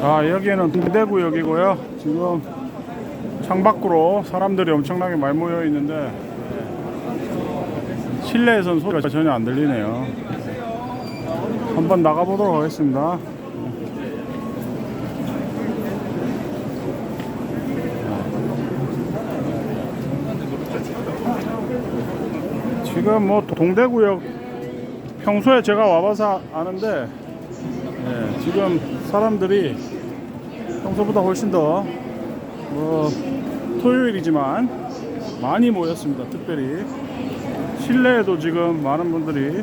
여기는 동대구역이고요. 지금 창밖으로 사람들이 엄청나게 많이 모여 있는데 실내에선 소리가 전혀 안 들리네요. 한번 나가보도록 하겠습니다. 지금 뭐 동대구역 평소에 제가 와봐서 아는데 지금 사람들이 평소보다 훨씬 더 토요일이지만 많이 모였습니다. 특별히 실내에도 지금 많은 분들이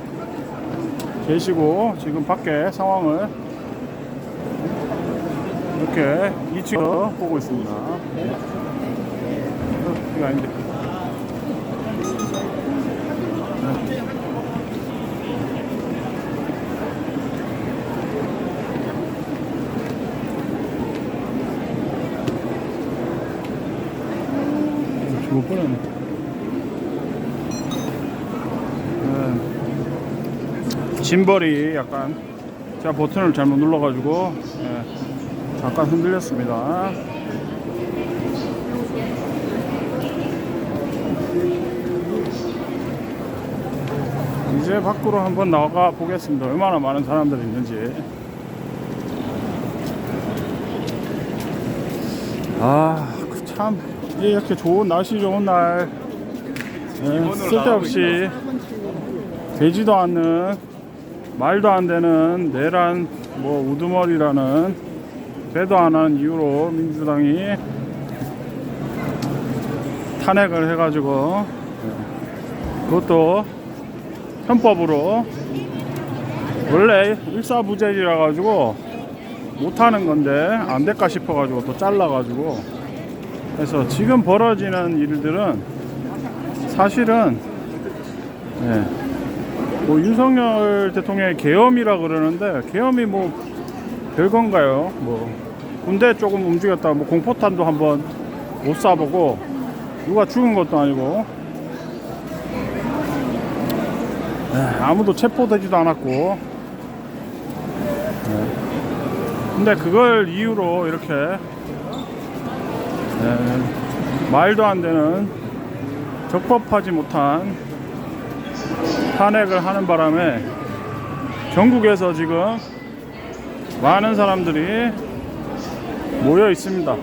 계시고 지금 밖에 상황을 이렇게 2층에서 보고 있습니다. 이게 아닌데. 죽을 뻔했네. 짐벌이 약간 제가 버튼을 잘못 눌러가지고 잠깐 흔들렸습니다. 이제 밖으로 한번 나가 보겠습니다. 얼마나 많은 사람들이 있는지. 참 이렇게 좋은 날씨 좋은 날 쓸데없이 되지도 않는 말도 안 되는 내란 우두머리라는 배도 안 하는 이유로 민주당이 탄핵을 해가지고 그것도 편법으로 원래 일사부재지라 가지고 못하는 건데 안 될까 싶어 가지고 또 잘라 가지고 그래서 지금 벌어지는 일들은 사실은 윤석열 대통령의 계엄이라 그러는데 계엄이 별건가요? 군대 조금 움직였다 공포탄도 한번 못 쏴보고 누가 죽은 것도 아니고 아무도 체포되지도 않았고 근데 그걸 이유로 이렇게 말도 안 되는 적법하지 못한 탄핵을 하는 바람에 전국에서 지금 많은 사람들이 모여 있습니다.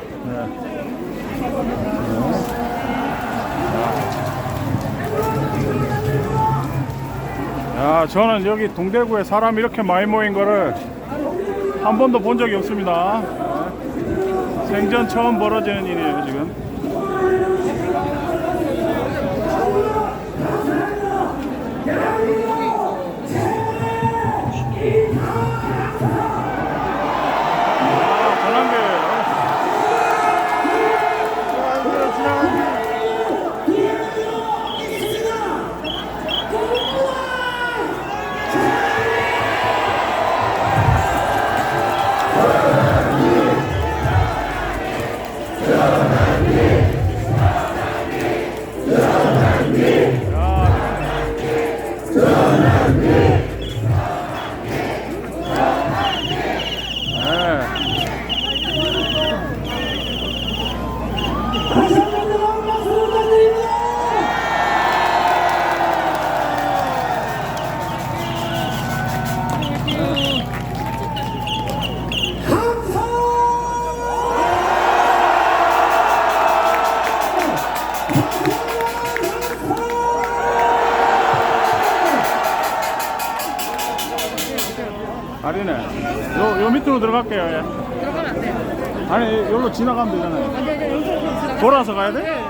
저는 여기 동대구에 사람이 이렇게 많이 모인 거를 한 번도 본 적이 없습니다. 생전 처음 벌어지는 일이에요, 지금. 아니네. 요 밑으로 들어갈게요. 들어가면 안 돼요. 아니, 여기로 지나가면 되잖아요. 여기서 돌아서 가야 돼? 네,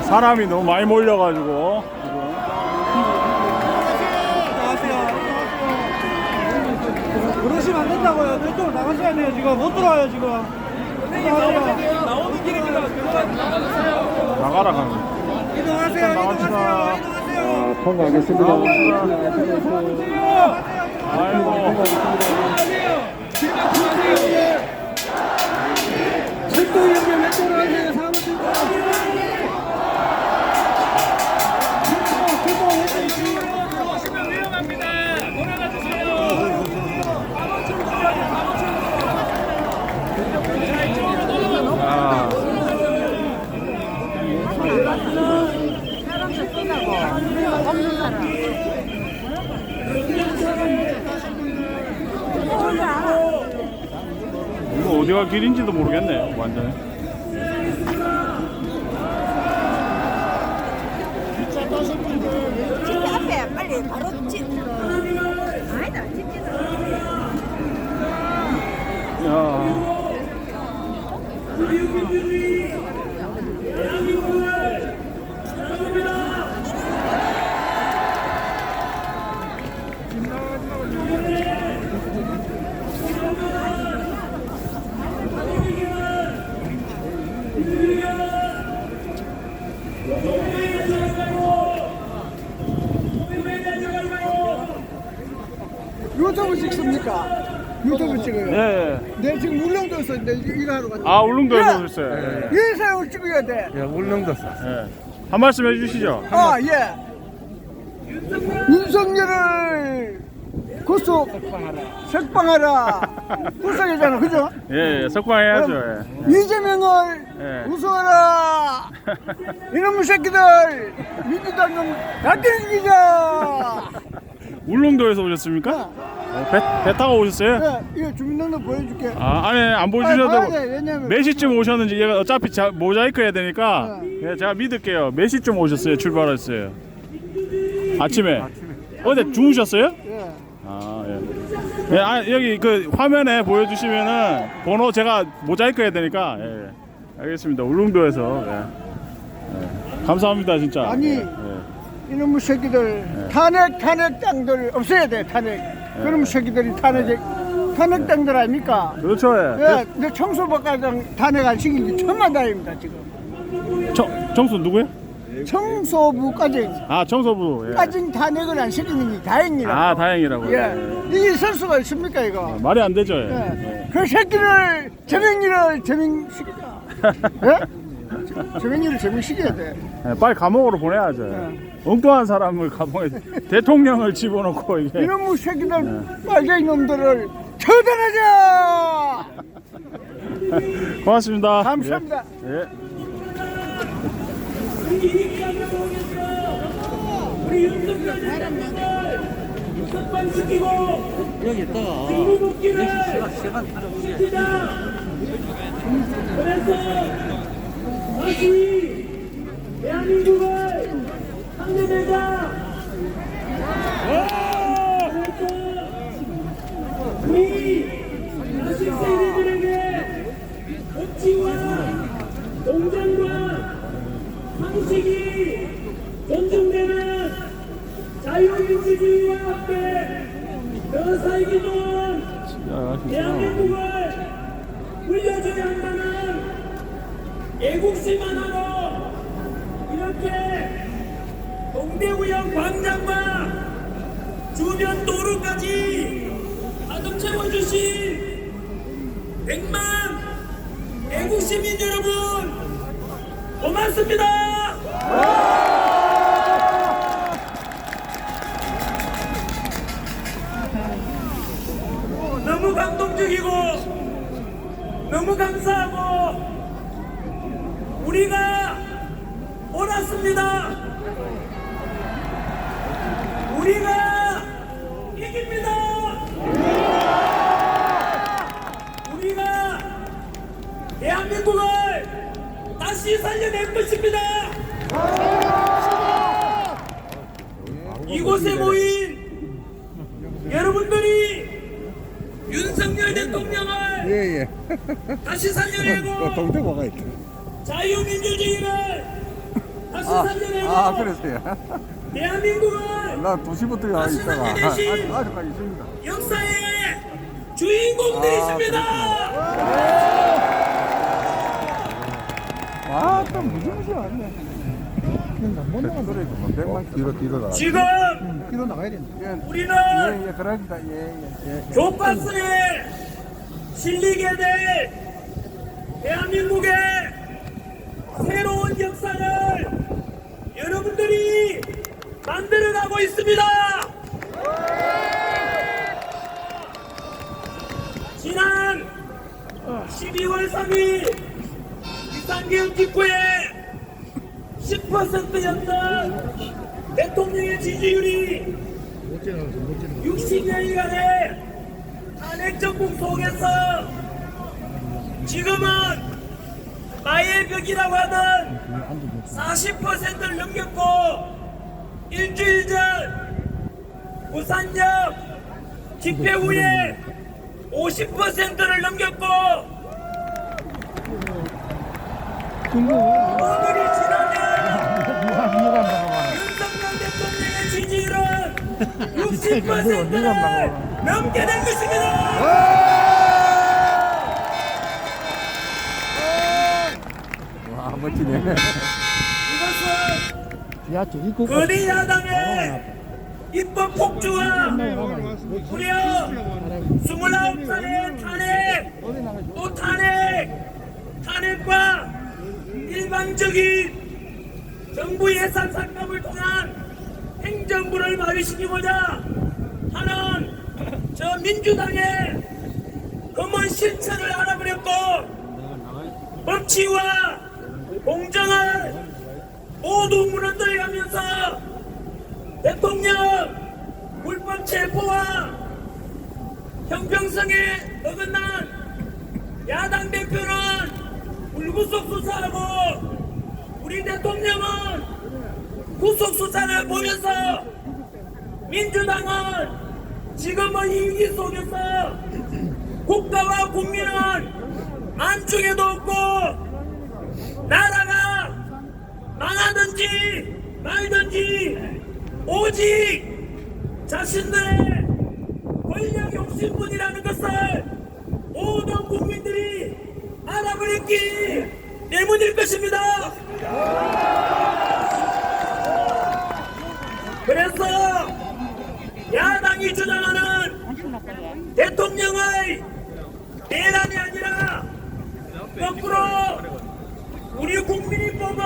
사람이 너무 많이 몰려가지고. 그러시면 안 된다고요. 저쪽으로 나가셔야 돼요. 지금 못 들어와요. 지금. 나오는 길에 나가라, 가면. 이동하세요. 나갑시다. 이동하세요. 통과하겠습니다. 아이고. 철도 위험에 왜 돌아가세요? 사람을 들고. 하다고. 없는 사람. 이거 어디가 길인지도 모르겠네 완전히. 진짜 앞에 빨리 바로 찐. 아니다, 찐찐. 야. 유튜브 찍습니까? 유튜브 찍어요. 예. 내 지금 울릉도에서 이거 하러 갔다. 아 울릉도에서 오셨어요. 이 사람을 찍어야 돼. 야, 울릉도 사. 예. 한 말씀 해주시죠. 예. 윤석열을 구속 석방하라. 구속이잖아, 그죠? 예, 예. 석방해야죠. 예. 이재명을 예. 우승하라. 이놈의 새끼들 민주당 놈 다 때리기자. 울릉도에서 오셨습니까? 배 타고 오셨어요? 네, 이거 주민등록 보여줄게. 아, 아니 안 아니, 보여주셔도 봐야 돼, 왜냐면 몇 시쯤 오셨는지 얘가 어차피 모자이크 해야 되니까 예, 제가 믿을게요. 몇 시쯤 오셨어요? 출발했어요? 아침에. 어제 주무셨어요? 예. 아, 예. 예, 아, 여기 그 화면에 보여주시면은 번호 제가 모자이크 해야 되니까 예. 알겠습니다. 울릉도에서 예. 감사합니다 진짜. 아니, 예. 이놈의 새끼들 탄핵 땅들 없애야 돼, 탄핵. 그놈의 새끼들이 탄핵 땅들 아닙니까? 그렇죠. 예. 예, 내 청소부과장 탄핵 안 시킨 게 천만다입니다 지금. 정수 누구요? 청소부과장 아 청소부. 예. 까진 탄핵을 안 시키는 게 다행이라. 아 다행이라고. 예, 이게 있을 수가 있습니까 이거? 말이 안 되죠. 예. 예. 그 새끼를 제명시키자. 예? 제명이를 제명시켜야 돼. 예, 빨리 감옥으로 보내야죠. 예. 엉뚱한 사람을 감옥에 대통령을 집어넣고 이게. 이놈의 새끼들 빨갱이 놈들을 처단하자. 고맙습니다. 감사합니다. 예. 예. 여기 있다가 시간 그래서 다시 대한민국을 상대되자. 우리 40세대들에게 법치와 공정과 상식이 존중되는 자유민주주의와 함께 더 살기 좋은 대한민국을 물려줘야 한다는 애국심 하나로 이렇게 동대구역 광장과 주변 도로까지 가득 채워주신 100만 애국시민 여러분 고맙습니다. 너무 감동적이고 너무 감사하고 우리가 옳았습니다. 우리가 이깁니다. 우리가 대한민국을 다시 살려낼 것입니다. 이곳에 모인 여러분들이 윤석열 대통령을 다시 살려내고 동대구가 있다. 자유민주주의를 다시 살려내고 그랬어요. 대한민국을 나 2시부터 와 다시 있다가 살려내신 아직까지 있습니다. 역사의 주인공들이십니다. 아, 또 무시무시하네. 못 나가. 소리 뭐 100만 뒤로 나가. 지금 뒤로 나가야 된다. 우리는 예, 그럽니다. 교과서에 실리게 될 대한민국의 새로운 역사를 여러분들이 만들어가고 있습니다. 지난 12월 3일 비상계엄 직후에 10%였던 지지율이 60년간의 탄핵 정국 속에서 지금은 마의 벽이라고 하는 40%를 넘겼고 일주일 전 부산역 집회 후에 50%를 넘겼고 오늘이 지나면 윤석열 대통령의 지지율은 60%를 넘게 될 것입니다. 와 멋지네. 이것은 거대 야당의 입법 폭주와 무려 29살의 탄핵, 또 탄핵과 일방적인 정부 예산 삭감을 통한 행정부를 마비시키고자 하는 저 민주당의 검은 실체를 알아버렸고 법치와 공정을 모두 무너뜨려가면서 대통령 불법 체포와 형평성에 어긋난 야당 대표는 불구속 수사하고 우리 대통령은 구속 수사를 보면서 민주당은 지금의 위기 속에서 국가와 국민은 안중에도 없고 나라가 망하든지 말든지 오직 자신들의 권력 욕심뿐이라는 것을 모든 국민들이 알아버렸기 때문일 것입니다. 그래서 야당이 주장하는 대통령의 내란이 아니라 거꾸로 우리 국민이 뽑은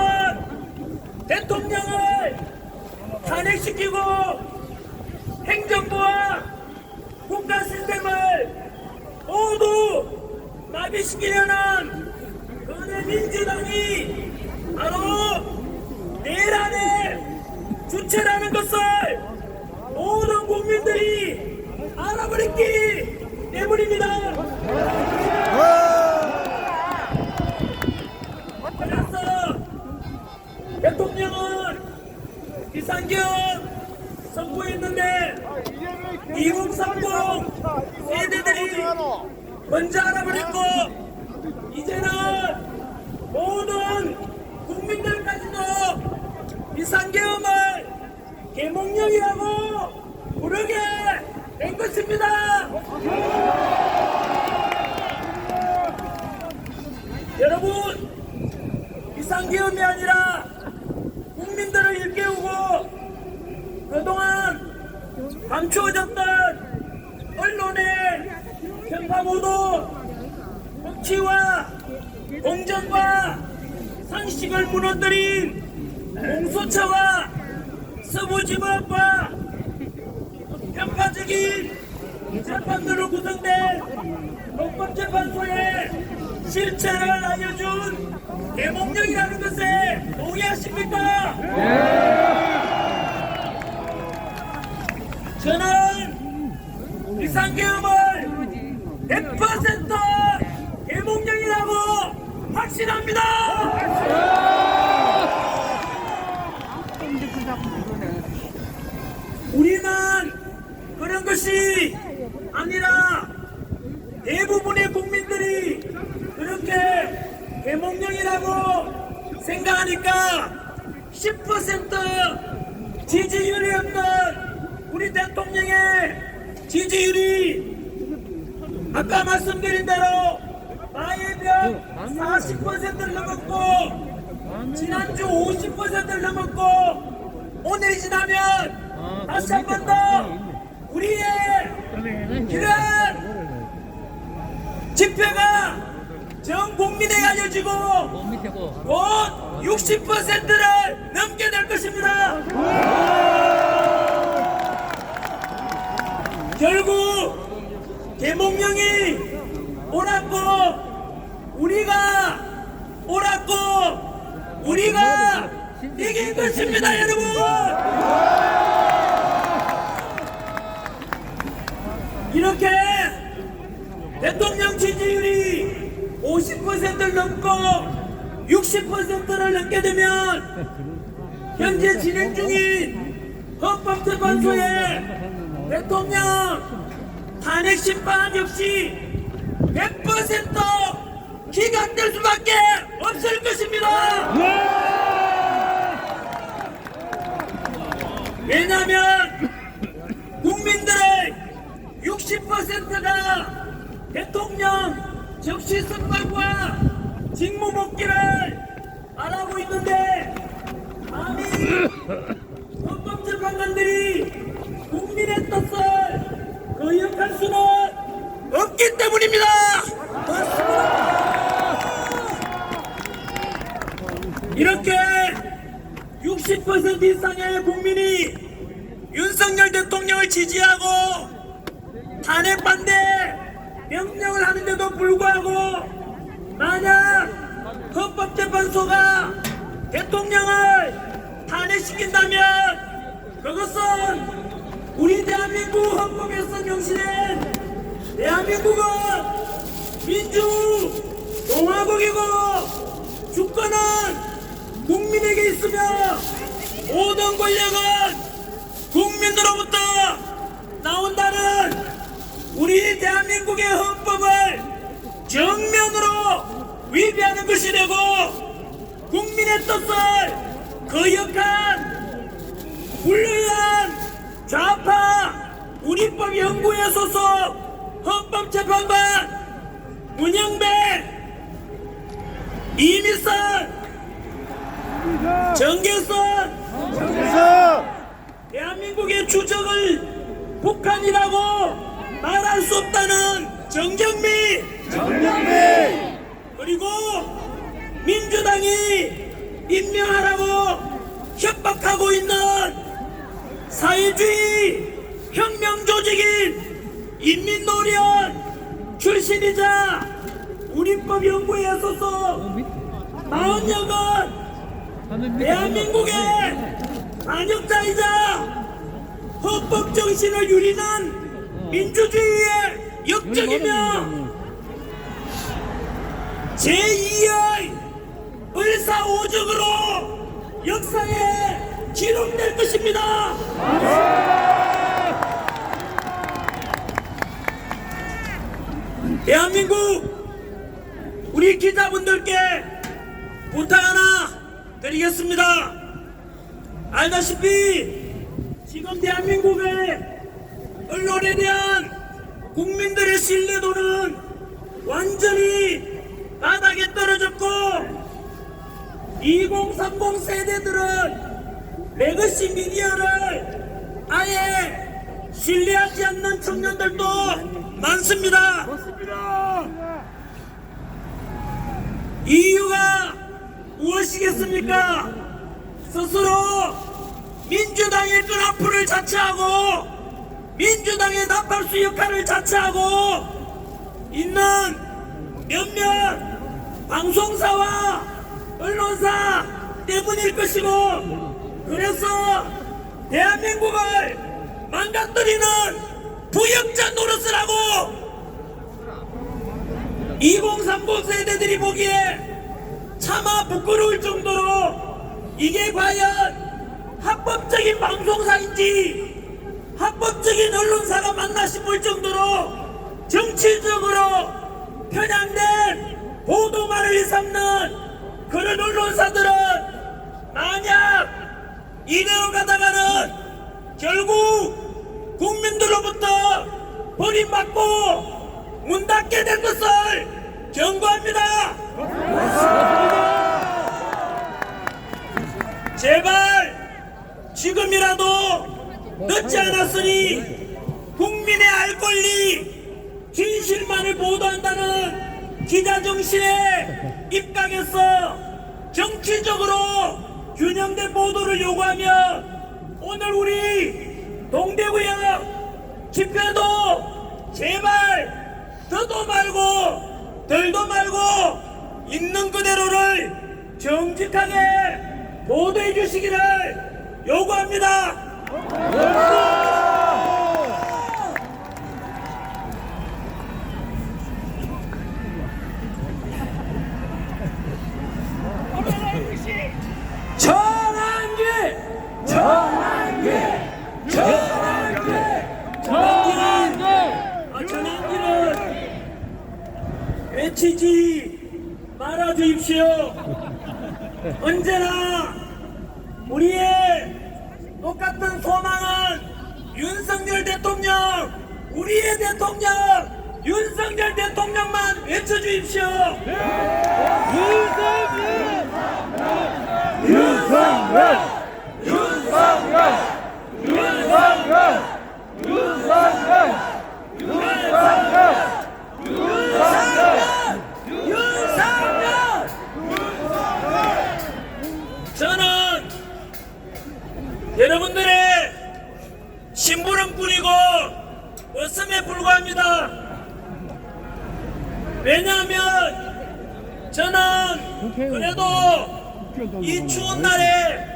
대통령을 탄핵시키고 행정부와 국가 시스템을 모두 마비시키려는 거대 민주당이 바로 내란의 주체라는 것을 모든 국민들이 알아버렸기 때문입니다. 그래서 대통령은 비상계엄 선포했는데 2030 세대들이 먼저 알아버렸고 이제는 모든 국민들까지도 비상계엄을 계몽령이라고 부르게 된 것입니다. 여러분, 비상계엄이 아니라 국민들을 일깨우고 그동안 감추어졌던 언론의 편파보도, 법치와 공정과 상식을 무너뜨린 공수처와 서부지법과 편파적인 재판으로 구성된 헌법재판소의 실체를 알려준 계몽령이라는 것에 동의하십니까? 저는 비상계엄을 100% 계몽령이라고 확신합니다. 우리는 그런 것이 아니라 대부분의 국민들이 그렇게 계몽령이라고 생각하니까 10% 지지율이 없는 우리 대통령의 지지율이 아까 말씀드린 대로 마예병 40%를 넘었고 지난주 50%를 넘었고 오늘이 지나면 다시 한 번 더 우리의 이런 집회가 전 국민에게 알려지고 곧 60%를 넘게 될 것입니다. 결국 계몽령이 옳았고 우리가 이긴 것입니다, 여러분. 지지율이 50%를 넘고 60%를 넘게 되면 현재 진행 중인 헌법재판소의 대통령 탄핵 심판 역시 100% 기각될 수밖에 없을 것입니다. 왜냐하면 국민들의 60%가 대통령 적시 선발과 직무 복귀를 바라고 있는데 감히 헌법재판관들이 국민의 뜻을 거역할 수는 없기 때문입니다. 이렇게 60% 이상의 국민이 윤석열 대통령을 지지하고 탄핵 반대 명령을 하는데도 불구하고 만약 헌법재판소가 대통령을 탄핵시킨다면 그것은 우리 대한민국 헌법에서 명시된 대한민국은 민주공화국이고 주권은 국민에게 있으며 모든 권력은 국민으로부터 나온다는 우리 대한민국의 헌법을 정면으로 위배하는 것이 되고 국민의 뜻을 거역한 불리한 좌파 우리법 연구회 소속 헌법재판관 문영배, 이미선, 정계선 대한민국의 주적을 북한이라고 말할 수 없다는 정정미 그리고 민주당이 임명하라고 협박하고 있는 사회주의 혁명 조직인 인민노련 출신이자 우리법 연구회 소속 40여건 대한민국의 반역자이자 헌법 정신을 유리는 민주주의의 역적이며 제2의 을사오적으로 역사에 기록될 것입니다. 대한민국 우리 기자분들께 부탁 하나 드리겠습니다. 알다시피 지금 대한민국의 언론에 대한 국민들의 신뢰도는 완전히 바닥에 떨어졌고 2030 세대들은 레거시 미디어를 아예 신뢰하지 않는 청년들도 많습니다. 이유가 무엇이겠습니까? 스스로 민주당의 끈앞을 자처하고 민주당의 나팔수 역할을 자처하고 있는 몇몇 방송사와 언론사 때문일 것이고 그래서 대한민국을 망가뜨리는 부역자 노릇을 하고 2030 세대들이 보기에 차마 부끄러울 정도로 이게 과연 합법적인 방송사인지 합법적인 언론사가 맞나 싶을 정도로 정치적으로 편향된 보도만을 일삼는 그런 언론사들은 만약 이대로 가다가는 결국 국민들로부터 버림받고 문 닫게 될 것을 경고합니다. 제발 지금이라도 늦지 않았으니 국민의 알 권리 진실만을 보도한다는 기자정신에 입각해서 정치적으로 균형된 보도를 요구하며 오늘 우리 동대구역 집회도 제발 더도 말고 덜도 말고 있는 그대로를 정직하게 보도해 주시기를 요구합니다. 놓치지 말아 주십시오. 언제나 우리의 똑같은 소망은 윤석열 대통령, 우리의 대통령, 윤석열 대통령만 외쳐주십시오. 저는 여러분들의 심부름꾼이고 어슴에 불과합니다. 왜냐하면 저는 그래도 이 추운 날에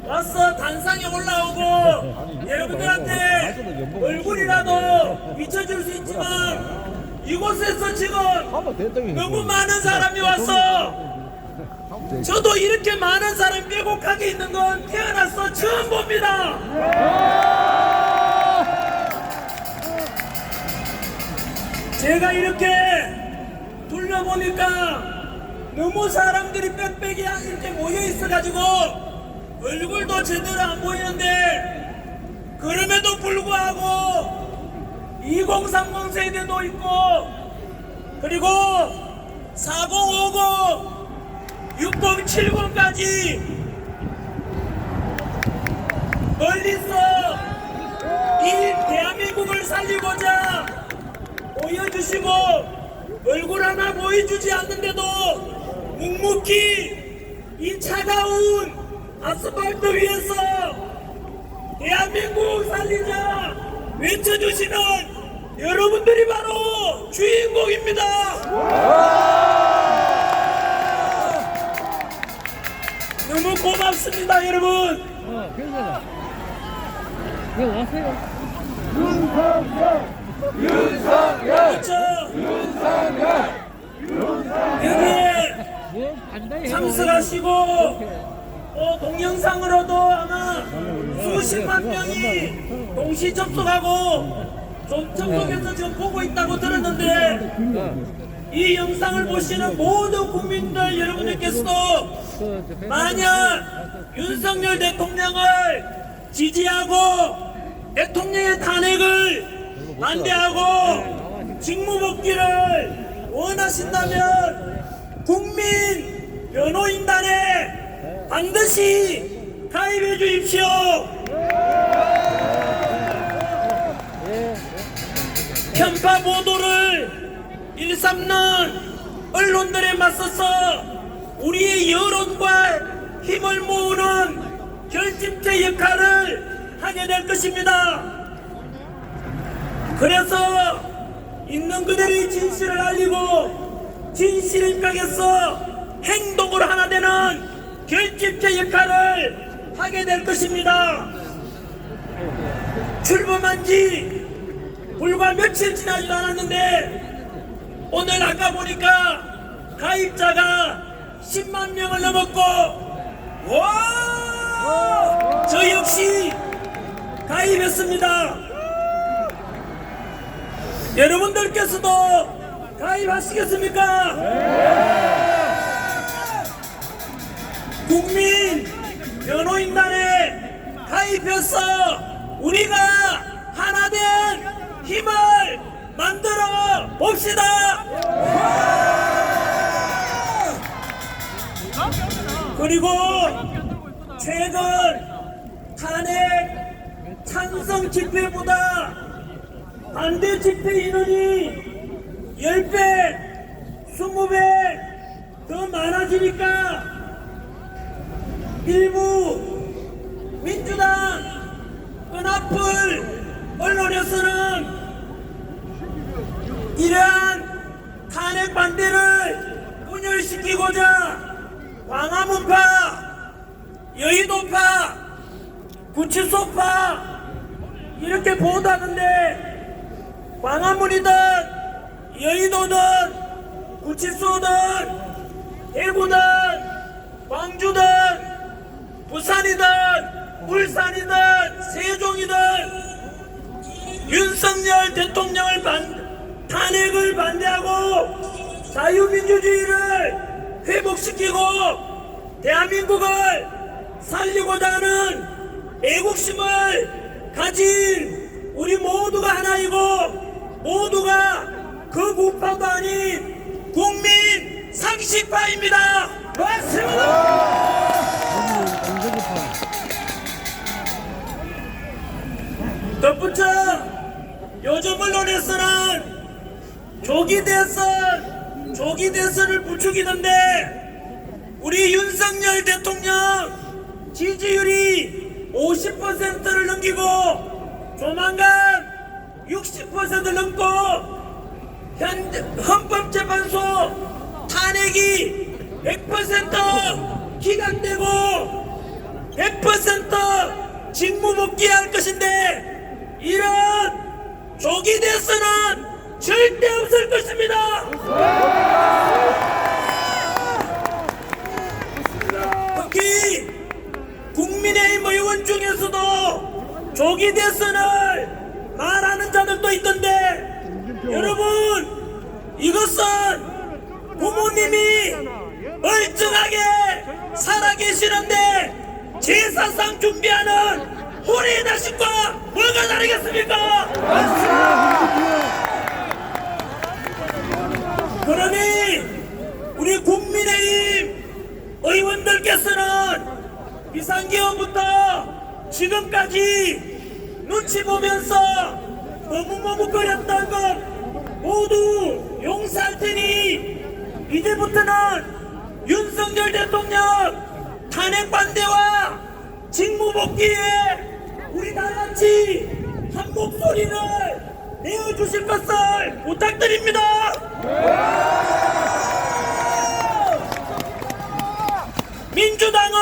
와서 단상에 올라오고 여러분들한테 얼굴이라도 비춰줄 수 있지만 이곳에서 지금 너무 많은 사람이 와서 저도 이렇게 많은 사람이 빼곡하게 있는 건 태어나서 처음 봅니다. 제가 이렇게 둘러보니까 너무 사람들이 빽빽이 이렇게 모여 있어가지고 얼굴도 제대로 안 보이는데 그럼에도 불구하고 2030 세대도 있고 그리고 4050 6070까지 멀리서 이 대한민국을 살리고자 보여주시고 얼굴 하나 보여주지 않는데도 묵묵히 이 차가운 아스팔트 위에서 대한민국 살리자 외쳐주시는 여러분들이 바로 주인공입니다. 너무 고맙습니다, 여러분. 괜찮아. 왜 왔어요? 그렇죠. 여기 참석하시고 또 동영상으로도 아마 수십만 명이 동시 접속하고 접속해서 지금 보고 있다고 들었는데 이 영상을 보시는 모든 국민들 여러분들께서도 만약 윤석열 대통령을 지지하고 대통령의 탄핵을 반대하고 직무복귀를 원하신다면 국민 변호인단에 반드시 가입해 주십시오. 편파 보도를 일삼는 언론들에 맞서서 우리의 여론과 힘을 모으는 결집체 역할을 하게 될 것입니다. 그래서 있는 그대로의 진실을 알리고 진실 입각에서 행동으로 하나 되는 결집체 역할을 하게 될 것입니다. 출범한 지 불과 며칠 지나지도 않았는데 오늘 아까 보니까 가입자가 10만 명을 넘었고 와! 저 역시 가입했습니다. 여러분들께서도 가입하시겠습니까? 국민 변호인단에 가입해서 우리가 하나 된 힘을 만들어 봅시다. 그리고 최근 탄핵 찬성 집회보다 반대 집회 인원이 10배, 20배 더 많아지니까 일부 민주당 끈앞을 언론에서는 이러한 탄핵 반대를 분열시키고자 광화문파, 여의도파, 구치소파 이렇게 보도하는데 광화문이든 여의도든 구치소든 대구든 광주든 부산이든 울산이든 세종이든 윤석열 대통령을 탄핵을 반대하고 자유민주주의를 회복시키고 대한민국을 살리고자 하는 애국심을 가진 우리 모두가 하나이고 모두가 극우파도 아닌 국민 상식파입니다. 맞습니다. 덧붙여 요즘 언론에서는 조기 대선을 부추기는데 우리 윤석열 대통령 지지율이 50%를 넘기고 조만간 60%를 넘고 헌법재판소 탄핵이 100% 기각되고 100% 직무복귀할 것인데 이런 조기 대선은 절대 없을 것입니다. 특히 국민의힘 의원 중에서도 조기 대선을 말하는 자들도 있던데 여러분 이것은 부모님이 멀쩡하게 살아계시는데 제사상 준비하는 호래의 자식과 뭐가 다르겠습니까? 그러니 우리 국민의힘 의원들께서는 비상계엄부터 지금까지 눈치 보면서 머뭇머뭇거렸던 것 모두 용서할 테니 이제부터는 윤석열 대통령 탄핵 반대와 직무복귀에 우리 다같이 한 목소리를 내어주실 것을 부탁드립니다. 민주당은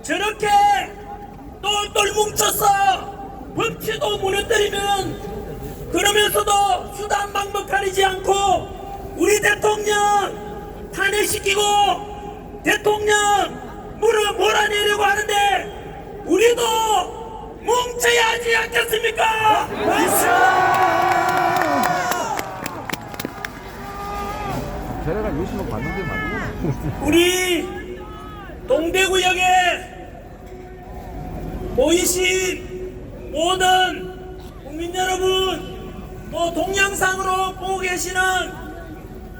저렇게 똘똘 뭉쳐서 법치도 무너뜨리면 그러면서도 수단 방법 가리지 않고 우리 대통령 탄핵시키고 대통령 몰아내려고 하는데 우리도 뭉쳐야 하지 않겠습니까? 우리 동대구역에 모이신 모든 국민 여러분, 또 동영상으로 보고 계시는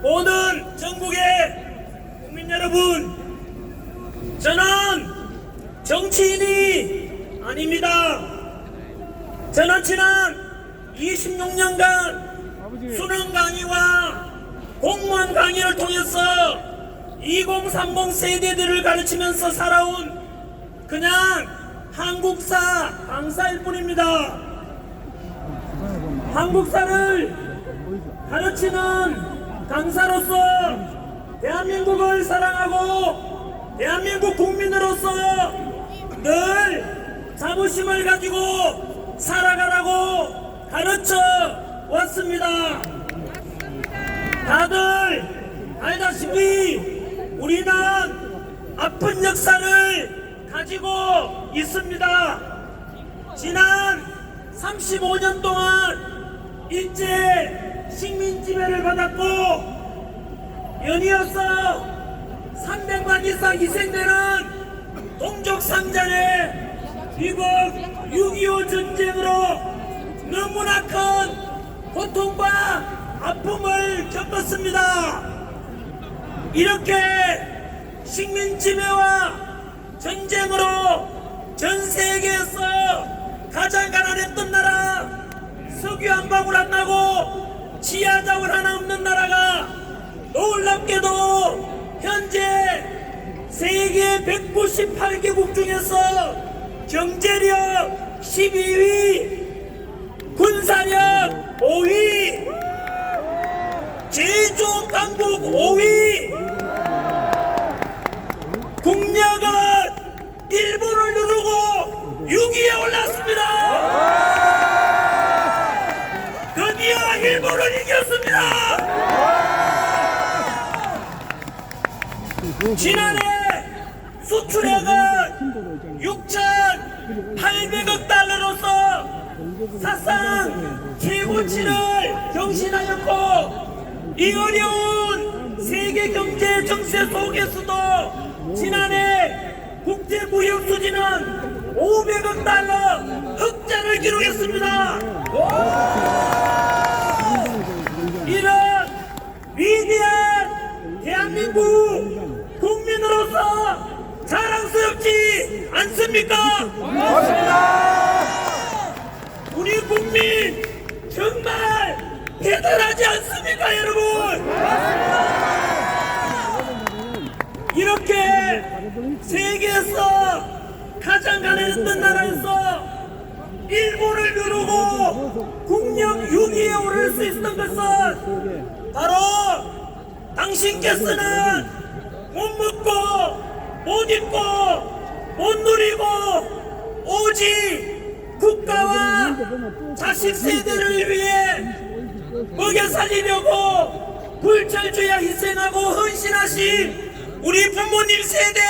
모든 전국의 국민 여러분, 저는 정치인이 아닙니다. 저는 지난 26년간 수능 강의와 공무원 강의를 통해서 2030 세대들을 가르치면서 살아온 그냥 한국사 강사일 뿐입니다. 한국사를 가르치는 강사로서 대한민국을 사랑하고 대한민국 국민으로서 늘 자부심을 가지고 살아가라고 가르쳐 왔습니다. 다들 알다시피 우리는 아픈 역사를 가지고 있습니다. 지난 35년 동안 일제 식민지배를 받았고 연이어서 300만 이상 희생되는 동족상잔의 미국 6.25 전쟁으로 너무나 큰 고통과 아픔을 겪었습니다. 이렇게 식민지배와 전쟁으로 전 세계에서 가장 가난했던 나라, 석유 한 방울 안 나고 지하자원 하나 없는 나라가 놀랍게도 현재 세계 198개국 중에서 경제력 12위, 군사력 5위, 제일 좋은 강국 5위, 국력은 일본을 누르고 6위에 올랐습니다. 드디어 일본을 이겼습니다. 지난해 수출액은 6,800억 달러로서 사상 최고치를 경신하였고 이 어려운 세계 경제 정세 속에서도 지난해 국제 무역 수지는 500억 달러 흑자를 기록했습니다. 이런 위대한 대한민국 국민으로서 자랑스럽지 않습니까? 우리 국민 정말 대단하지 않습니까, 여러분? 이렇게 세계에서 가장 가난했던 나라에서 일본을 누르고 국력 6위에 오를 수 있었던 것은 바로 당신께서는 못 먹고 못 입고 못 누리고 오직 국가와 자식 세대를 위해 먹여 살리려고 불철주야 희생하고 헌신하신 우리 부모님 세대,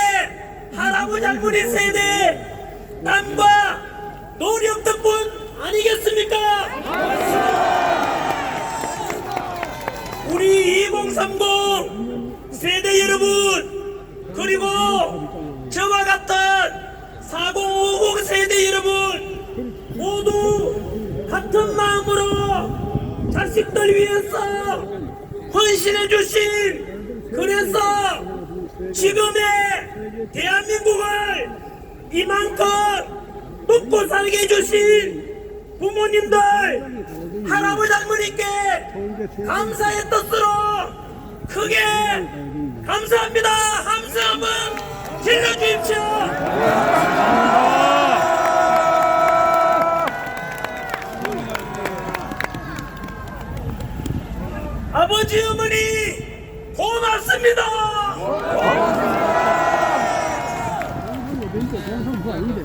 할아버지 할머니 세대 땀과 노력 덕분 아니겠습니까? 우리 2030 세대 여러분, 그리고 저와 같은 4050 세대 여러분 모두 같은 마음으로 자식들 위해서 헌신해 주신, 그래서 지금의 대한민국을 이만큼 먹고 살게 해주신 부모님들, 할아버지 할머니께 감사의 뜻으로 크게 감사합니다. 함성 한번 질러주십시오. 아버지 어머니 고맙습니다.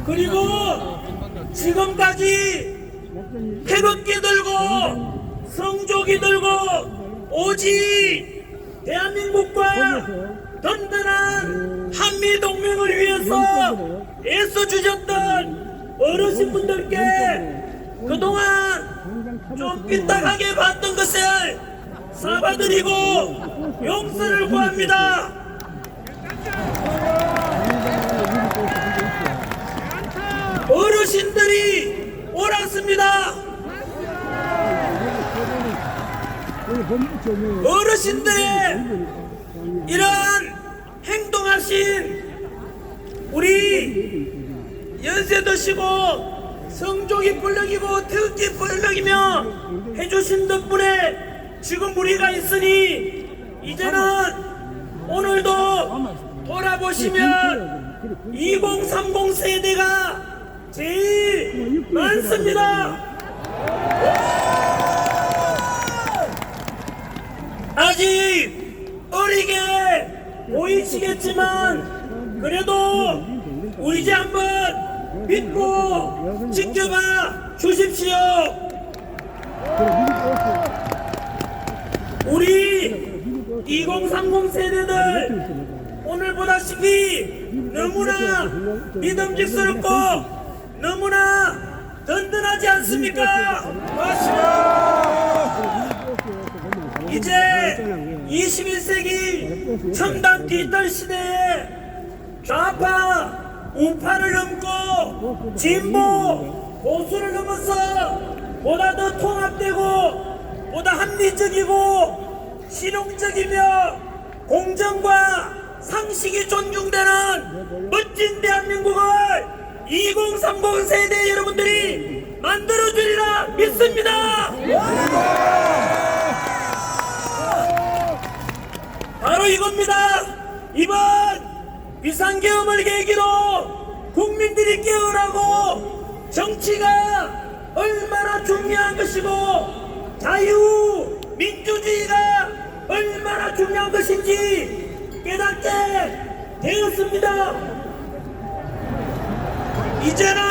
그리고 지금까지 태극기 들고 성조기 들고 오직 대한민국과 든든한 한미동맹을 위해서 애써주셨던 어르신분들께 그동안 좀 삐딱하게 봤던 것을 사과드리고 용서를 구합니다. 어르신들이 옳았습니다. 어르신들의 이러한 행동하신 우리 연세 드시고 성족이 뿔럭이고 태극기 뿔럭이며 해주신 덕분에 지금 우리가 있으니 이제는 오늘도 돌아보시면 2030 세대가 제일 많습니다. 아직 어리게 보이시겠지만 그래도 우리 집 한번 믿고 지켜봐 주십시오. 우리 2030 세대들 오늘 보다시피 너무나 믿음직스럽고 너무나 든든하지 않습니까? 이제 21세기 첨단 디지털 시대에 좌파 우파를 넘고 진보 보수를 넘어서 보다 더 통합되고 보다 합리적이고 실용적이며 공정과 상식이 존중되는 멋진 대한민국을 2030 세대 여러분들이 만들어주리라 믿습니다. 바로 이겁니다. 이번 비상계엄을 계기로 국민들이 깨어나고 정치가 얼마나 중요한 것이고 자유 민주주의가 얼마나 중요한 것인지 깨닫게 되었습니다. 이제는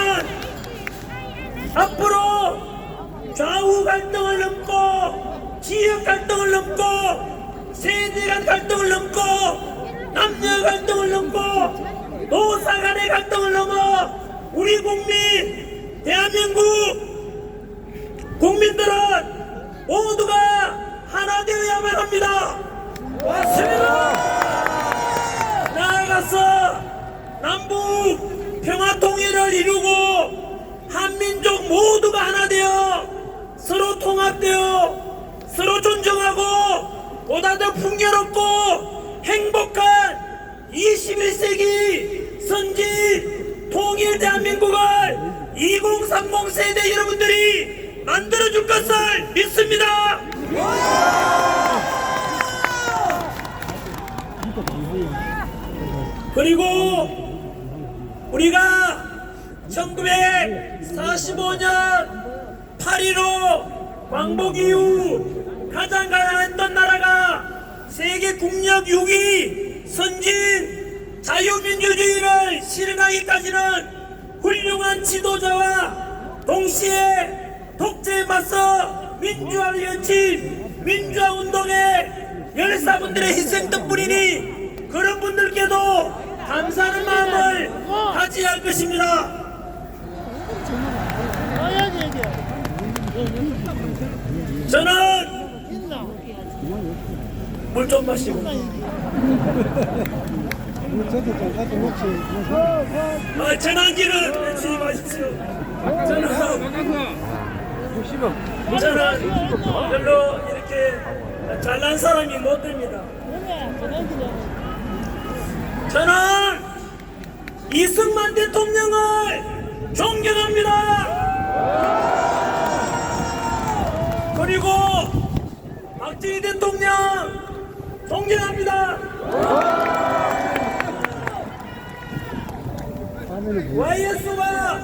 앞으로 좌우 갈등을 넘고 지역 갈등을 넘고 세대 간 갈등을 넘고 남녀 갈등을 넘고 노사 간의 갈등을 넘어 우리 국민 대한민국 국민들은 모두가 하나 되어야만 합니다. 맞습니다. 나아가서 남북 평화 통일을 이루고 한민족 모두가 하나 되어 서로 통합되어 서로 존중하고 보다 더 풍요롭고 행복한 21세기 선진 통일 대한민국을 2030 세대 여러분들이 만들어줄 것을 믿습니다. 그리고 우리가 1945년 8.15 광복 이후 가장 가난했던 나라가 세계 국력 6위 선진 자유민주주의를 실현하기까지는 훌륭한 지도자와 동시에 독재에 맞서 민주화를 외친 민주화 운동의 열사분들의 희생 덕분이니 그런 분들께도 감사하는 마음을 가져야 할 것입니다. 저는 물 좀 마시고 전환기를 외치지 마십시오. 저는 별로 이렇게 잘난 사람이 못 됩니다. 저는 이승만 대통령을 존경합니다. 그리고 박정희 대통령 존경합니다. YS와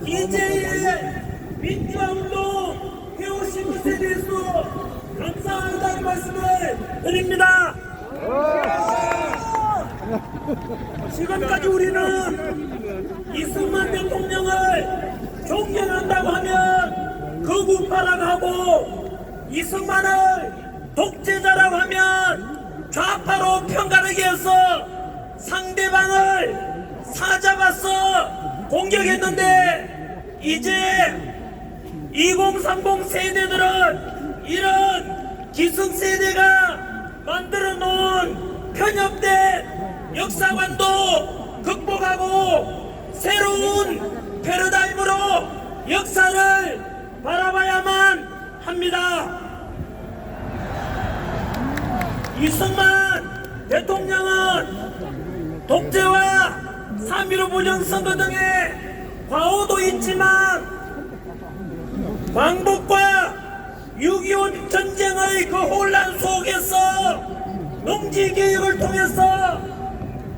DJ의 민주화운동 해오신 것에 대해서 감사하다는 말씀을 드립니다. 지금까지 우리는 이승만 대통령을 존경한다고 하면 거구파라고 하고 이승만을 독재자라고 하면 좌파로 평가하기 위해서 상대방을 사잡아서 공격했는데 이제 2030 세대들은 이런 기성세대가 만들어 놓은 편협된 역사관도 극복하고 새로운 패러다임으로 역사를 바라봐야만 합니다. 이승만 대통령은 독재와 3.15 부정선거 등의 과오도 있지만 광복과 6.25 전쟁의 그 혼란 속에서 농지개혁을 통해서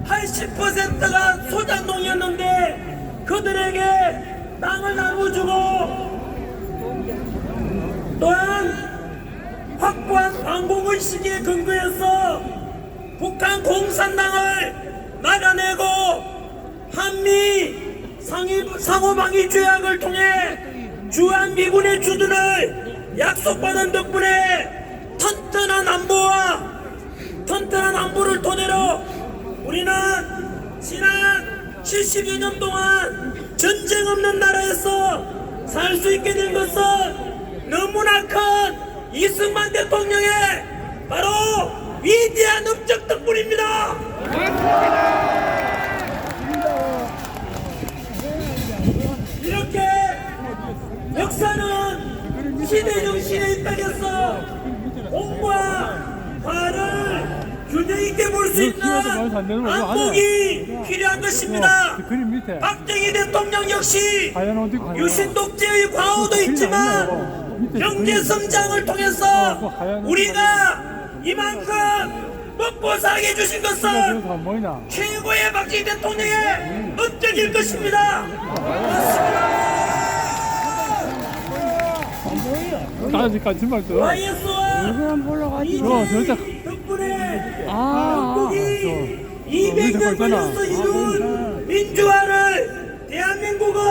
80%가 소작농이었는데 그들에게 땅을 나눠주고 또한 확고한 광복의식에 근거해서 북한 공산당을 막아내고 한미 상호방위 조약을 통해 주한미군의 주둔을 약속받은 덕분에 튼튼한 안보를 토대로 우리는 지난 70여 년 동안 전쟁 없는 나라에서 살 수 있게 된 것은 너무나 큰 이승만 대통령의 바로 위대한 업적 덕분입니다. 이렇게 역사는 시대정신에 입각해서 공과 과를 균형 있게 볼 수 있는 안목이 필요한 것입니다. 박정희 대통령 역시 유신 독재의 과오도 있지만 경제 성장을 통해서 우리가 이만큼 먹고 살게 해주신 것은 최고의 박정희 대통령의 업적일 것입니다. YS와 이제 덕분에 한국이 200년 걸려서 이룬 민주화를 대한민국은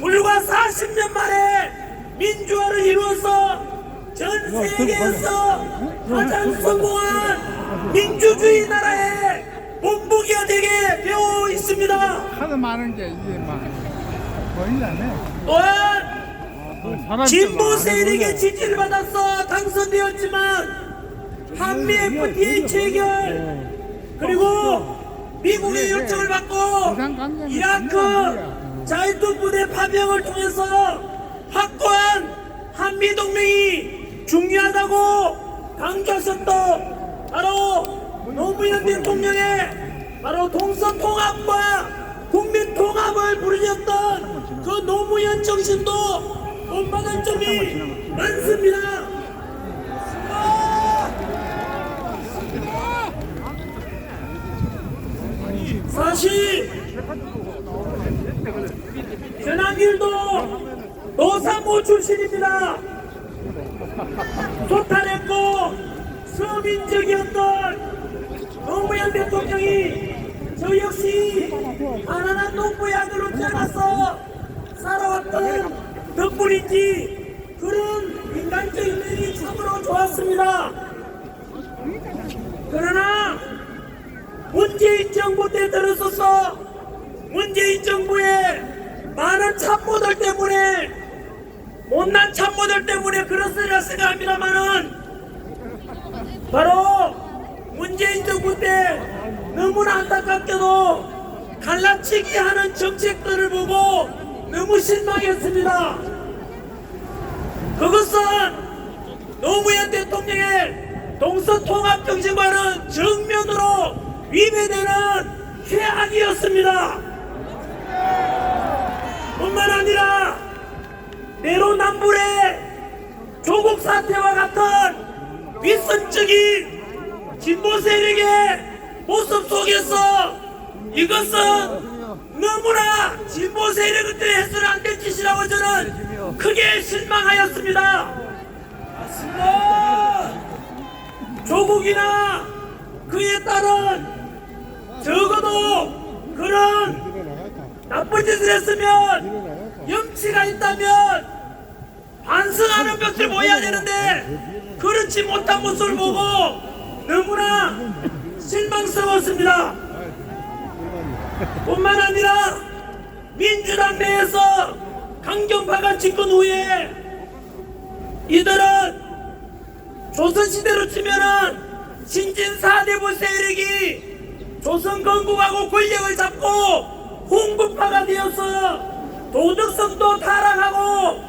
불과 40년 만에 민주화를 이루어서 전 세계에서 가장 성공한 민주주의 나라의 본보기가 되게 되어 있습니다. 하도 많은 게 이게 막 보이네. 또한 진보 세력의 지지를 받아서 당선되었지만 한미 FTA 체결, 그리고 미국의 요청을 받고 이라크 자위도 부대 파병을 통해서 확고한 한미 동맹이 중요하다고 강조하셨던 바로 노무현 대통령의 바로 동서통합과 국민통합을 부르셨던 그 노무현 정신도 본받을 점이 많습니다. 사실 전한길도 노사모 출신입니다. 소탈했고 서민적이었던 노무현 대통령이 저 역시 가난한 농부의 아들로 태어나서 살아왔던 덕분인지 그런 인간적인 면이 참으로 좋았습니다. 그러나 문재인 정부 때 들어서서 문재인 정부의 많은 참모들 때문에 못난 참모들 때문에 그렇으리라 생각합니다만은 바로 문재인 정부 때 너무나 안타깝게도 갈라치기 하는 정책들을 보고 너무 실망했습니다. 그것은 노무현 대통령의 동서통합 정신과는 정면으로 위배되는 최악이었습니다. 뿐만 아니라 내로남불의 조국 사태와 같은 윗선적인 진보 세력의 모습 속에서 이것은 너무나 진보 세력들이 해서는 안 될 짓이라고 저는 크게 실망하였습니다. 맞습니다. 조국이나 그에 따른 적어도 그런 나쁜 짓을 했으면 염치가 있다면 반성하는 것을 보여야 되는데 그렇지 못한 모습을 보고 너무나 실망스러웠습니다. 뿐만 아니라 민주당 내에서 강경파가 집권 후에 이들은 조선시대로 치면은 신진 4대부 세력이 조선 건국하고 권력을 잡고 홍구파가 되어서 도덕성도 타락하고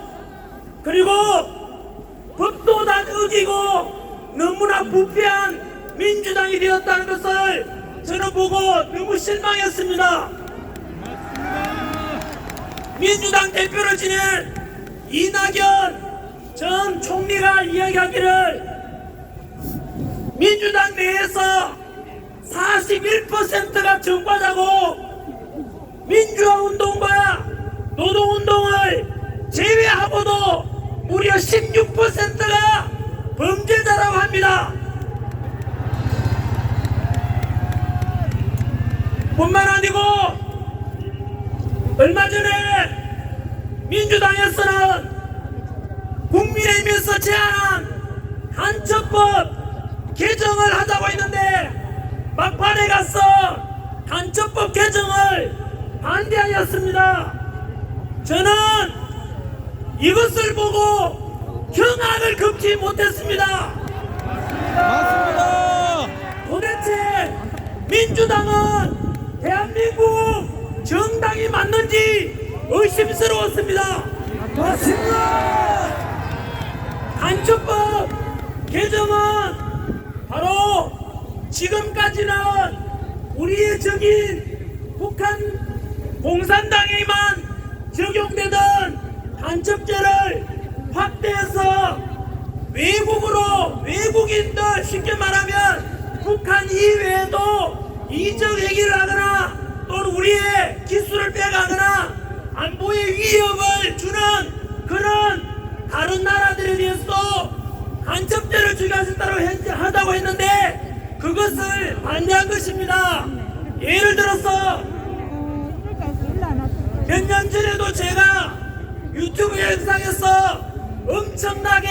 그리고 법도 다 어기고 너무나 부패한 민주당이 되었다는 것을 저는 보고 너무 실망했습니다. 민주당 대표를 지낸 이낙연 전 총리가 이야기하기를 민주당 내에서 41%가 정과자고 민주화운동과 노동운동을 제외하고도 무려 16%가 범죄자라고 합니다. 뿐만 아니고 얼마 전에 민주당에서는 국민의힘에서 제안한 간첩법 개정을 하자고 했는데 막판에 가서 간첩법 개정을 반대하였습니다. 저는 이것을 보고 경악을 금치 못했습니다. 맞습니다. 도대체 민주당은 대한민국 정당이 맞는지 의심스러웠습니다. 맞습니다. 간첩법 개정은 바로 지금까지는 우리의 적인 북한 공산당에만 적용되던 간첩죄를 확대해서 외국인들 쉽게 말하면 북한 이외에도 이적 행위를 하거나 또는 우리의 기술을 빼가거나 안보에 위협을 주는 그런 다른 나라들에 대해서도 간첩죄를 주의하다고 했는데 그것을 반대한 것입니다. 예를 들어서 몇 년 전에도 제가 유튜브 영상에서 엄청나게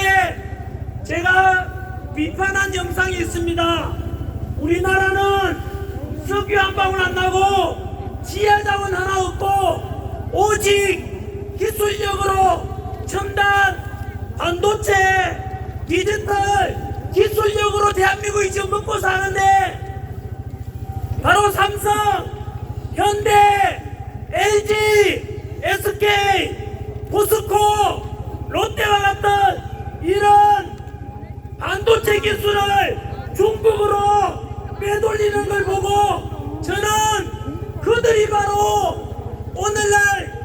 제가 비판한 영상이 있습니다. 우리나라는 석유 한 방울 안 나고 지하자원 하나 없고 오직 기술력으로 첨단 반도체 디지털 기술력으로 대한민국이 지금 먹고 사는데 바로 삼성, 현대, LG, SK, 포스코, 롯데와 같은 이런 반도체 기술을 중국으로 빼돌리는 걸 보고 저는 그들이 바로 오늘날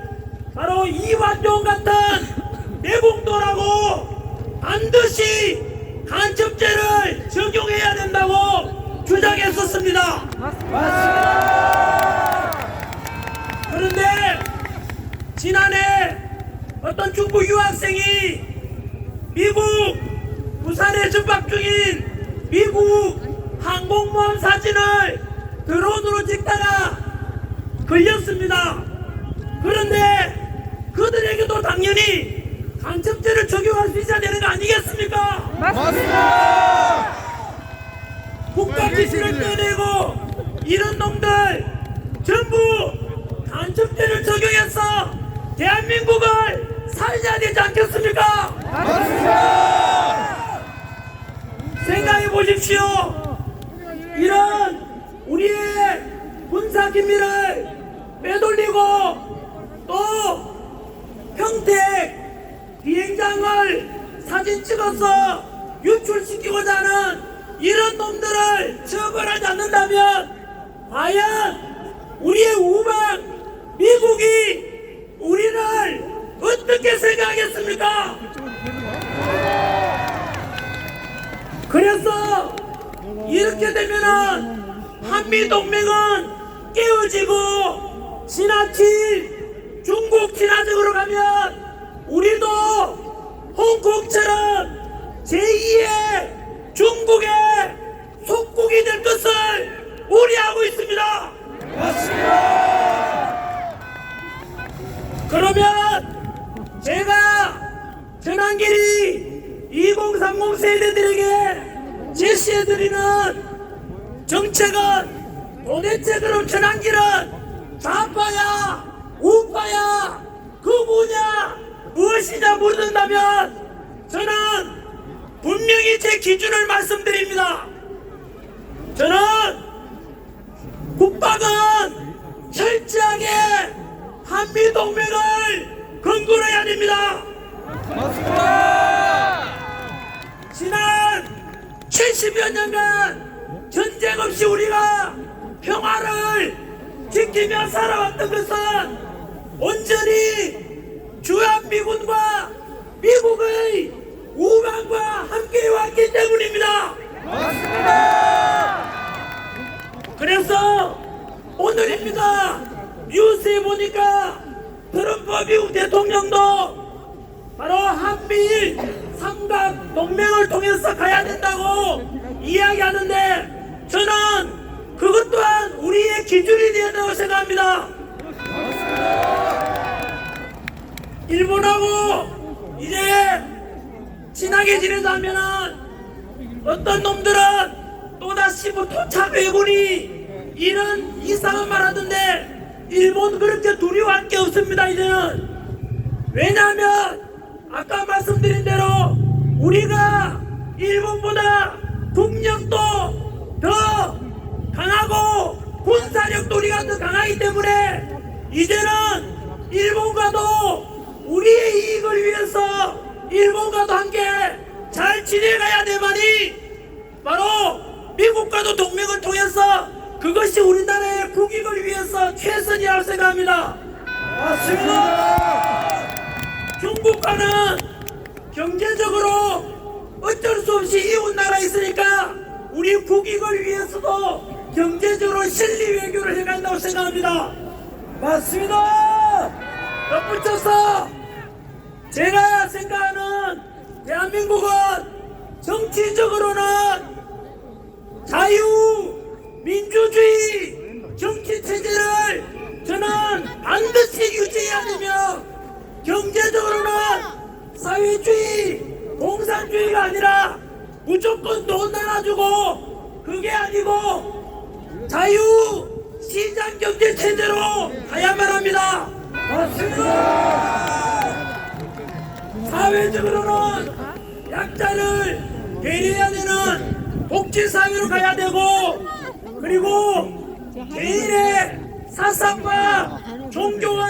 바로 이완용 같은 내공도라고 반드시 간첩죄를 적용해야 된다고 주장했었습니다. 그런데 지난해 어떤 중국 유학생이 미국 부산에 접박 중인 미국 항공모함 사진을 드론으로 찍다가 걸렸습니다. 그런데 그들에게도 당연히 간첩죄를 적용할 수 있어야 되는 거 아니겠습니까? 맞습니다. 국가 기술을 떠내고 이런 놈들 전부 간첩죄를 적용해서 대한민국을 살려야 되지 않겠습니까? 맞습니다. 생각해 보십시오. 이런 우리의 군사 기밀을 빼돌리고 또 평택 비행장을 사진 찍어서 유출시키고자 하는 이런 놈들을 처벌하지 않는다면 과연 우리의 우방 미국이 우리를 어떻게 생각하겠습니까? 그래서 이렇게 되면은 한미동맹은 깨어지고 지나친 중국 친화적으로 가면 우리도 홍콩처럼 제2의 중국의 속국이 될 것을 우려하고 있습니다. 그러면 제가 전환길이 2030 세대들에게 제시해드리는 정책은 도대체 그럼 전환길은 좌파야 우파야 그 뭐냐 무엇이냐 물어본다면 저는 분명히 제 기준을 말씀드립니다. 저는 국방은 철저하게 한미동맹을 근거로 해야 됩니다. 지난 70여 년간 전쟁 없이 우리가 평화를 지키며 살아왔던 것은 온전히 주한미군과 미국의 우방과 함께 왔기 때문입니다. 그래서 오늘입니다. 뉴스에 보니까 트럼프 미국 대통령도 바로 한미일 삼각 동맹을 통해서 가야 된다고 이야기하는데 저는 그것 또한 우리의 기준이 되어야 된다고 생각합니다. 일본하고 이제 친하게 지내자면은 어떤 놈들은 또다시 뭐 토착외군이 이런 이상한 말 하던데 일본 그렇게 두려워할 게 없습니다. 이제는 왜냐하면 아까 말씀드린 대로 우리가 일본보다 국력도 더 강하고 군사력도 우리가 더 강하기 때문에 이제는 일본과도 우리의 이익을 위해서 일본과도 함께 잘 지내가야 되만이 바로 미국과도 동맹을 통해서 그것이 우리나라의 국익을 위해서 최선이라고 생각합니다. 맞습니다. 중국과는 경제적으로 어쩔 수 없이 이웃 나라에 있으니까 우리 국익을 위해서도 경제적으로 실리 외교를 해야 한다고 생각합니다. 맞습니다. 덧붙여서 제가 생각하는 대한민국은 정치적으로는 자유민주주의 정치체제를 저는 반드시 유지해야 되며 경제적으로는 사회주의 공산주의가 아니라 무조건 돈 나눠주고 그게 아니고 자유시장 경제체제로 가야만 합니다. 맞습니다. 사회적으로는 약자를 배려해야 되는 복지사회로 가야 되고, 그리고 개인의 사상과 종교와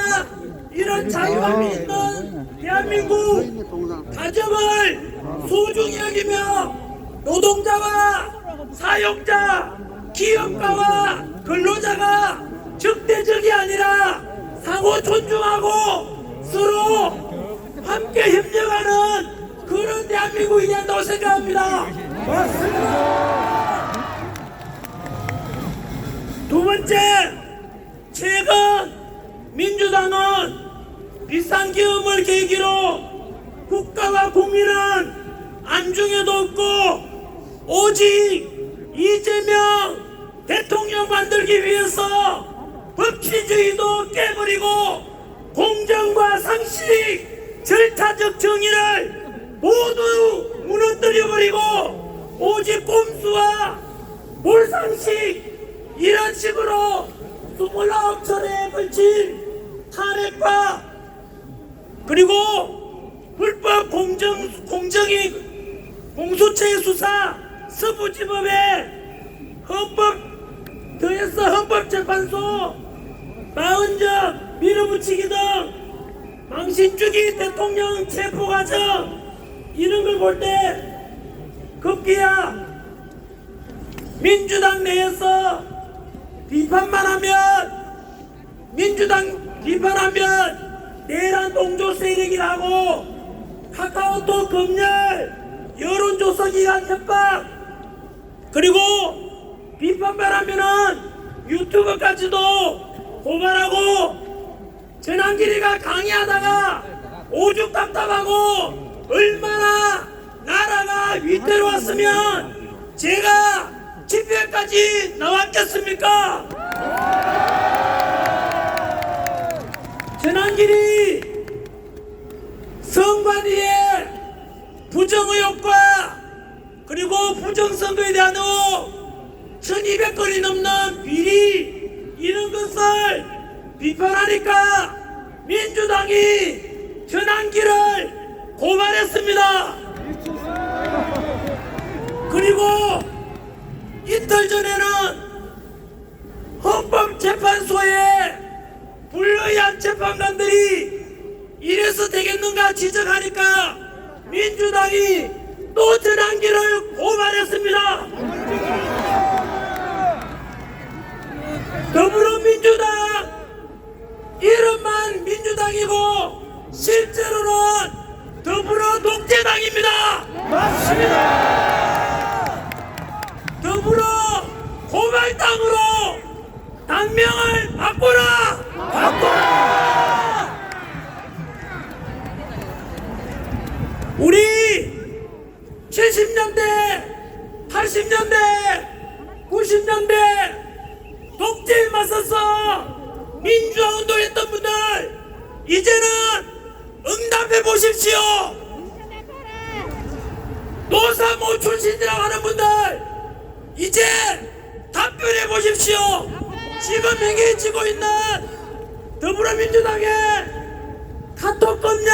이런 자유함이 있는 대한민국 가정을 소중히 여기며 노동자와 사용자, 기업가와 근로자가 적대적이 아니라 상호 존중하고 서로 함께 협력하는 그런 대한민국이 된다고 생각합니다. 두 번째, 최근 민주당은 비상계엄을 계기로 국가와 국민은 안중에도 없고 오직 이재명 대통령 만들기 위해서 법치주의도 깨버리고 공정과 상식, 절차적 정의를 모두 무너뜨려버리고 오직 꼼수와 몰상식 이런 식으로 29차례에 걸친 탄핵과 그리고 불법 공정이 공수처의 수사 서부지법에 헌법재판소 마흔적 밀어붙이기 등 망신주기 대통령 체포과정 이런 걸 볼 때 급기야 민주당 내에서 민주당 비판하면 내란 동조 세력이라고 카카오톡 검열 여론조사기관 협박 그리고 비판만 하면은 유튜브까지도 고발하고 전환길이가 강의하다가 오죽 답답하고 얼마나 나라가 위태로웠으면 제가 집회까지 나왔겠습니까? 전환길이 선관위의 부정의혹과 그리고 부정선거에 대한 의혹 1200건이 넘는 비리 이런 것을 비판하니까 민주당이 전환길을 고발했습니다. 그리고 이틀 전에는 헌법재판소에 불의한 재판관들이 이래서 되겠는가 지적하니까 민주당이 또 전환길을 고발했습니다. 더불어민주당 이름만 민주당이고 실제로는 더불어 독재당입니다. 맞습니다. 더불어 고발당으로 당명을 바꾸라! 우리 70년대, 80년대, 90년대 독재에 맞서서 민주화운동 했던 분들 이제는 응답해 보십시오. 노사모 출신이라고 하는 분들 이제 답변해 보십시오. 지금 행해지고 있는 더불어민주당의 카톡 검열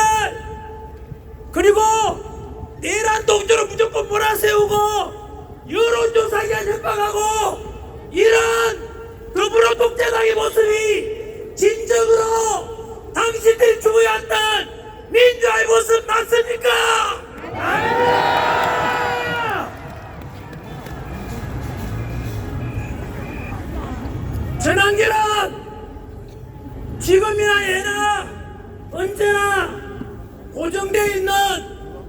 그리고 내란 동조로 무조건 몰아세우고 여론조사기관 협박하고 이런 더불어 독재당의 모습이 진정으로 당신들이 추구해왔던 민주화의 모습 맞습니까? 아닙니다. 전환길은 지금이나 예나 언제나 고정되어 있는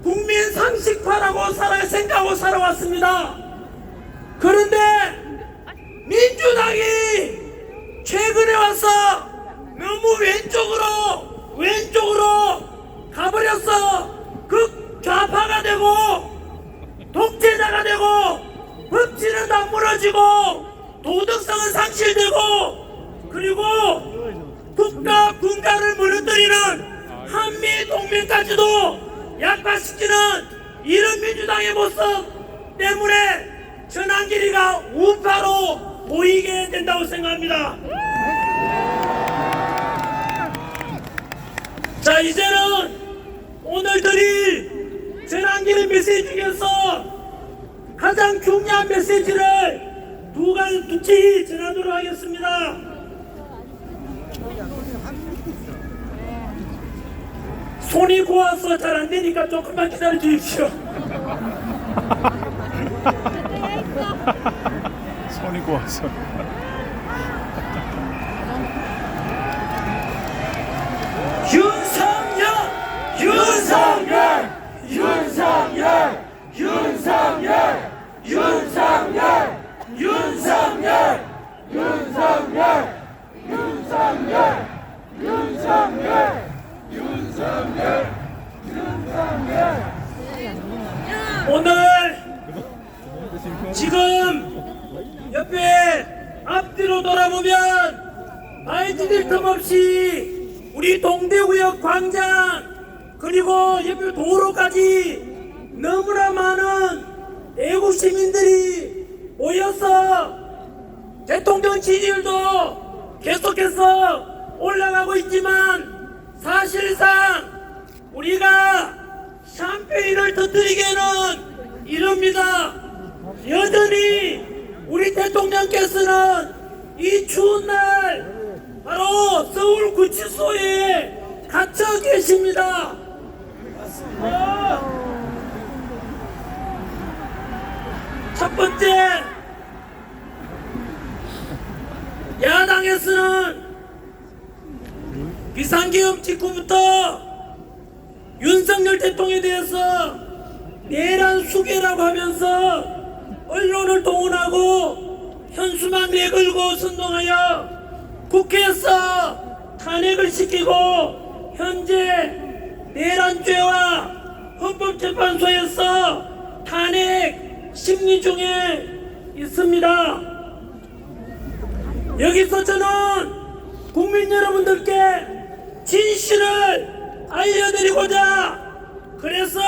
국민 상식파라고 생각하고 살아왔습니다. 그런데 민주당이 최근에 와서 너무 왼쪽으로 가버렸어. 극좌파가 되고 독재자가 되고 법치는 다 무너지고 도덕성은 상실되고 그리고 국가 군가를 무너뜨리는 한미 동맹까지도 약화시키는 이런 민주당의 모습 때문에 전환길이가 우파로 보이게 된다고 생각합니다. 자, 이제는 오늘 드릴 전환길의 메시지 중에서 가장 중요한 메시지를 두 가지 전하도록 하겠습니다. 손이 고와서 잘 안 되니까 조금만 기다려 주십시오. 손이 고와서. 윤석열! 윤석열! 윤석열! 윤석열! 윤석열! 윤석열! 윤석열! 윤석열! 윤석열! 오늘 지금 옆에 앞뒤로 돌아보면 아이들이 틈없이 우리 동대구역 광장 그리고 옆에 도로까지 너무나 많은 대구 시민들이 모여서 대통령 지지율도 계속해서 올라가고 있지만 사실상 우리가 샴페인을 터뜨리기에는 이릅니다. 여전히 우리 대통령께서는 이 추운 날 바로 서울 구치소에 갇혀 계십니다. 첫 번째, 야당에서는 비상계엄 직후부터 윤석열 대통령에 대해서 내란 수괴라고 하면서 언론을 동원하고 현수막 내걸고 선동하여 국회에서 탄핵을 시키고 현재 내란죄와 헌법재판소에서 탄핵 심리 중에 있습니다. 여기서 저는 국민 여러분들께 진실을 알려드리고자 그래서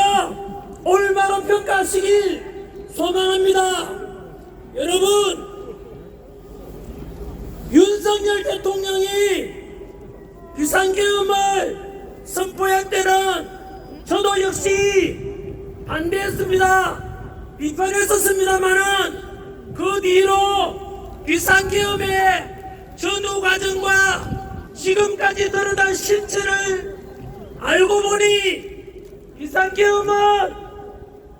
올바로 평가하시길 소망합니다. 여러분, 윤석열 대통령이 비상계엄을 선포할 때는 저도 역시 반대했습니다. 비판했었습니다만은 그 뒤로 비상계엄의 전후 과정과 지금까지 드러난 실체를 알고 보니 비상계엄은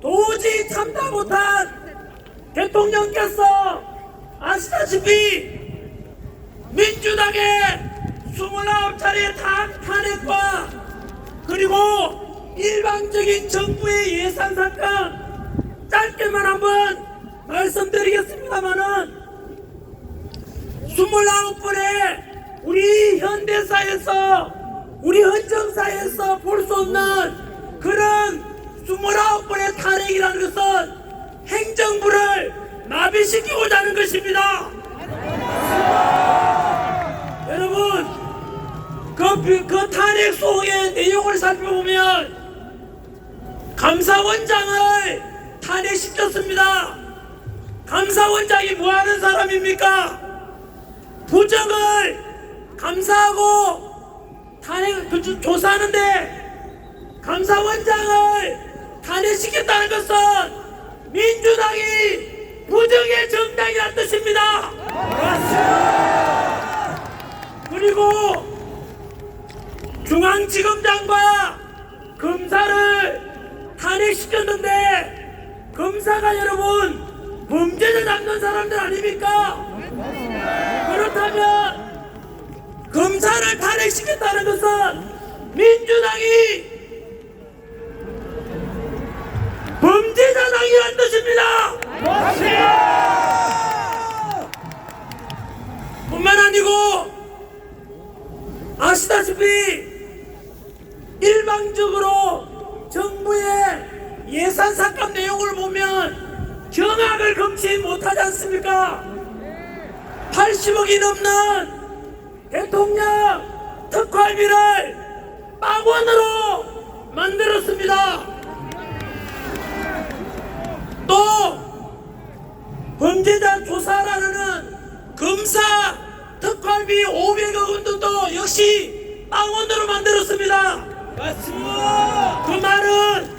도저히 참다 못한 대통령께서 아시다시피 민주당의 29차례 탄핵과 그리고 일방적인 정부의 예산 삭감 짧게만 한번 말씀드리겠습니다만은 29번의 우리 현대사에서 우리 헌정사에서 볼 수 없는 그런 29번의 탄핵이라는 것은 행정부를 마비시키고자 하는 것입니다. 여러분, 그 탄핵 소의 내용을 살펴보면 감사원장을 탄핵시켰습니다. 감사원장이 뭐하는 사람입니까? 부정을 감사하고 탄핵 조사하는데 감사원장을 탄핵시켰다는 것은 민주당이 부정의 정당이라는 뜻입니다. 그리고 중앙지검장과 검사를 탄핵시켰는데 검사가 여러분 범죄자 잡는 사람들 아닙니까? 그렇다면 검사를 탄핵시켰다는 것은 민주당이 범죄자당이라는 뜻입니다. 뿐만 아니고 아시다시피 일방적으로 정부의 예산 삭감 내용을 보면 경악을 금치 못하지 않습니까? 80억이 넘는 대통령 특활비를 빵원으로 만들었습니다. 또 범죄자 조사라는 검사 특활비 500억 원도 역시 빵원으로 만들었습니다. 맞습니다. 그 말은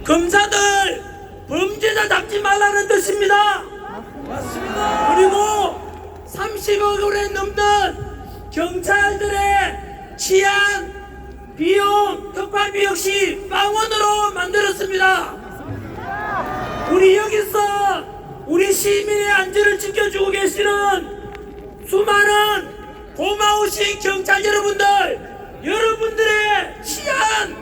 검사들 범죄자 아무나 잡지 말라는 뜻입니다. 그리고 30억 원에 넘는 경찰들의 치안, 비용, 특활비 역시 빵원으로 만들었습니다. 우리 여기서 우리 시민의 안전을 지켜주고 계시는 수많은 고마우신 경찰 여러분들의 치안,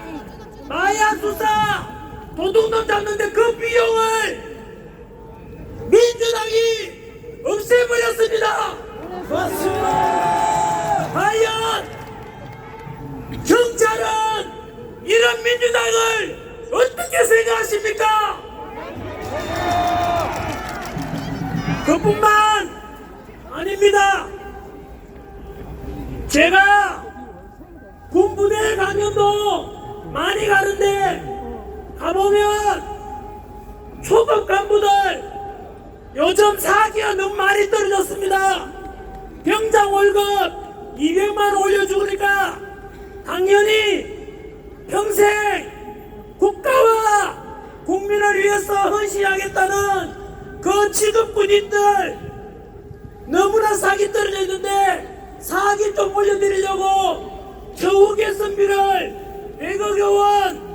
마약 수사, 도둑놈 잡는데 그 비용을 민주당이 없애버렸습니다. 맞습니다. 과연 경찰은 이런 민주당을 어떻게 생각하십니까? 그뿐만 아닙니다. 제가 군부대 가면도 많이 가는데 가보면 초급 간부들 요즘 사기가 너무 많이 떨어졌습니다. 병장 월급 200만 원 올려주니까 당연히 평생 국가와 국민을 위해서 헌신하겠다는 그 취급 군인들 너무나 사기 떨어져 있는데 사기 좀 올려드리려고 겨우 개선비를 100억 원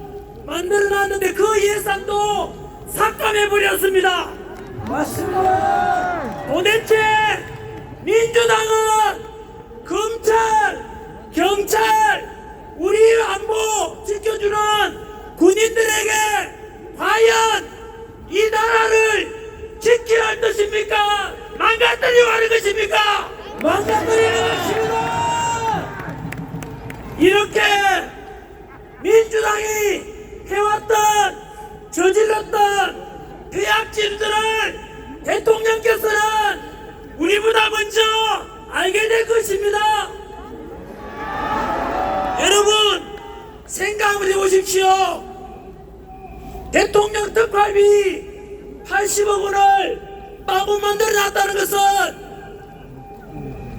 만들어놨는데 그 예산도 삭감해버렸습니다. 맞습니다. 도대체 민주당은 검찰, 경찰, 우리 안보 지켜주는 군인들에게 과연 이 나라를 지켜야 할 것입니까? 망가뜨리고 하는 것입니까? 망가뜨리는 것입니다. 이렇게 민주당이 해왔던 저질렀던 죄악질들을 대통령께서는 우리보다 먼저 알게 될 것입니다. 여러분 생각 한번 해보십시오. 대통령 특활비 80억 원을 마구 만들어놨다는 것은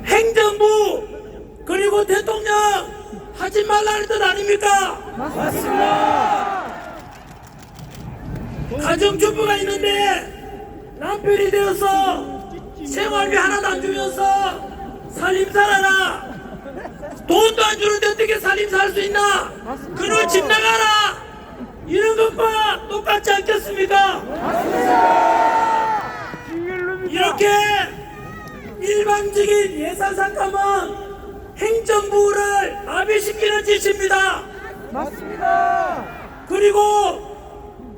행정부 그리고 대통령 하지 말라는 뜻 아닙니까? 맞습니다. 가정주부가 있는데 남편이 되어서 생활비 하나도 안 주면서 살림살아라. 돈도 안 주는데 어떻게 살림살 수 있나? 그놈 집 나가라. 이런 것과 똑같지 않겠습니까? 이렇게 일반적인 예산 삭감은 행정부를 마비시키는 짓입니다. 맞습니다. 그리고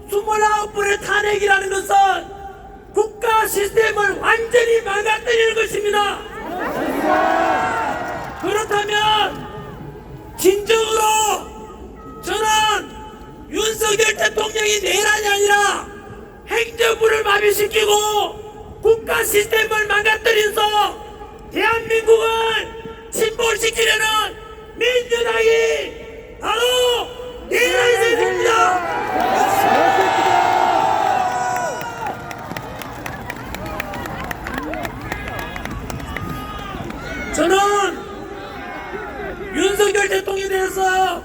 29분의 탄핵이라는 것은 국가 시스템을 완전히 망가뜨리는 것입니다. 그렇다면 진정으로 저는 윤석열 대통령이 내란이 아니라 행정부를 마비시키고 국가 시스템을 망가뜨려서 대한민국을 침몰시키려는 민주당이 바로 내란이 됩니다. 저는 윤석열 대통령에 대해서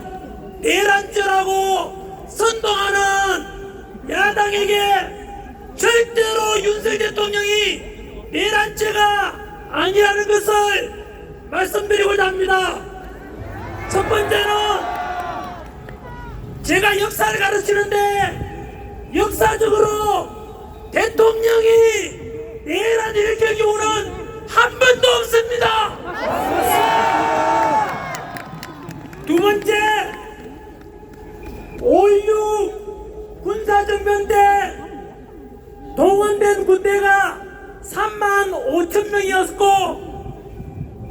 내란죄라고 선동하는 야당에게 절대로 윤석열 대통령이 내란죄가 아니라는 것을 말씀드리고자 합니다. 첫 번째는 제가 역사를 가르치는데 역사적으로 대통령이 내란 일으킨 경우는 한 번도 없습니다. 두 번째, 5.16 군사정변 때 동원된 군대가 35,000명이었고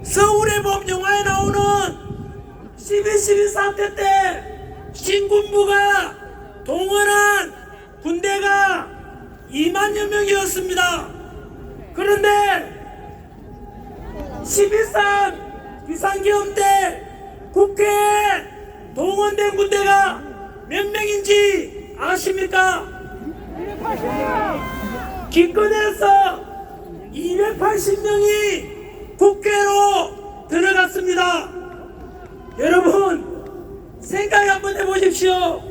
서울의 봄 영화에 나오는 12.12 사태 때 신군부가 동원한 군대가 20,000여 명이었습니다. 그런데 12.3 비상계엄 때 국회에 동원된 군대가 몇 명인지 아십니까? 기껏해서 280명이 국회로 들어갔습니다. 여러분 생각 한번 해보십시오.